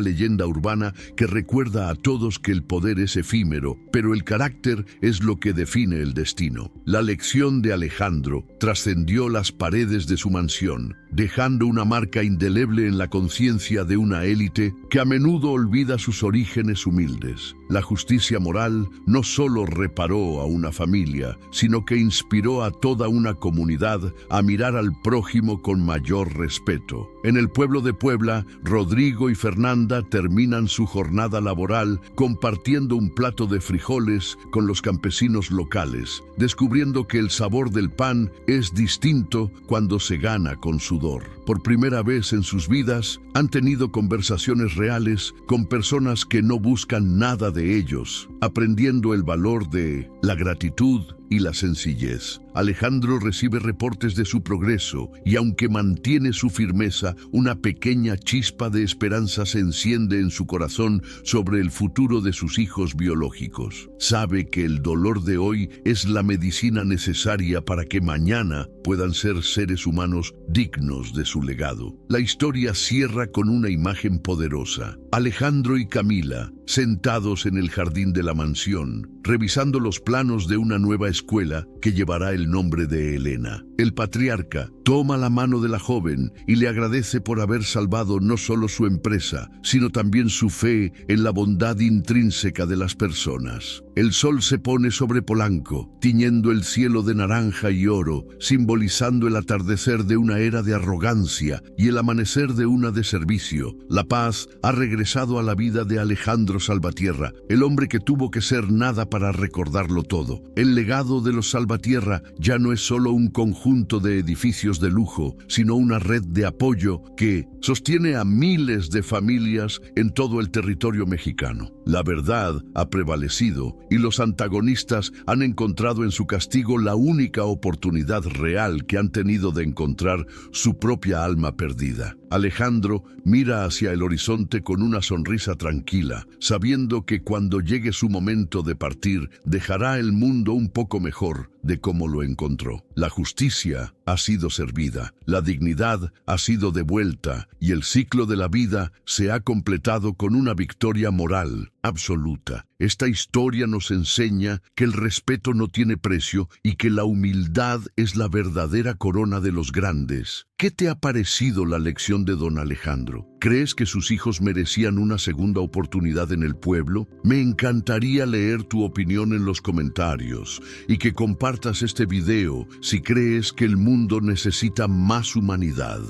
leyenda urbana que recuerda a todos que el poder es efímero, pero el carácter es lo que define el destino. La lección de Alejandro trascendió las paredes de su mansión, dejando una marca indeleble en la conciencia de una élite que a menudo olvida sus orígenes humildes. La justicia moral no solo reparó a una familia, sino que inspiró a toda una comunidad a mirar al prójimo con mayor respeto. En el pueblo de Puebla, Rodrigo y Fernanda terminan su jornada laboral compartiendo un plato de frijoles con los campesinos locales, descubriendo que el sabor del pan es distinto cuando se gana con sudor. Por primera vez en sus vidas, han tenido conversaciones reales con personas que no buscan nada de ellos, aprendiendo el valor de la gratitud y la sencillez. Alejandro recibe reportes de su progreso y aunque mantiene su firmeza, una pequeña chispa de esperanza se enciende en su corazón sobre el futuro de sus hijos biológicos. Sabe que el dolor de hoy es la medicina necesaria para que mañana puedan ser seres humanos dignos de su legado. La historia cierra con una imagen poderosa. Alejandro y Camila, sentados en el jardín de la mansión, revisando los planos de una nueva escuela que llevará el nombre de Elena. El patriarca toma la mano de la joven y le agradece por haber salvado no solo su empresa, sino también su fe en la bondad intrínseca de las personas. El sol se pone sobre Polanco, tiñendo el cielo de naranja y oro, simbolizando el atardecer de una era de arrogancia y el amanecer de una de servicio. La paz ha regresado a la vida de Alejandro Salvatierra, el hombre que tuvo que ser nada para recordarlo todo. El legado de los Salvatierra ya no es solo un conjunto de edificios de lujo, sino una red de apoyo que sostiene a miles de familias en todo el territorio mexicano. La verdad ha prevalecido y los antagonistas han encontrado en su castigo la única oportunidad real que han tenido de encontrar su propia alma perdida. Alejandro mira hacia el horizonte con una sonrisa tranquila, sabiendo que cuando llegue su momento de partir, dejará el mundo un poco mejor de cómo lo encontró. La justicia ha sido servida, la dignidad ha sido devuelta y el ciclo de la vida se ha completado con una victoria moral absoluta. Esta historia nos enseña que el respeto no tiene precio y que la humildad es la verdadera corona de los grandes. ¿Qué te ha parecido la lección de don Alejandro? ¿Crees que sus hijos merecían una segunda oportunidad en el pueblo? Me encantaría leer tu opinión en los comentarios y que compartas este video si crees que el mundo necesita más humanidad.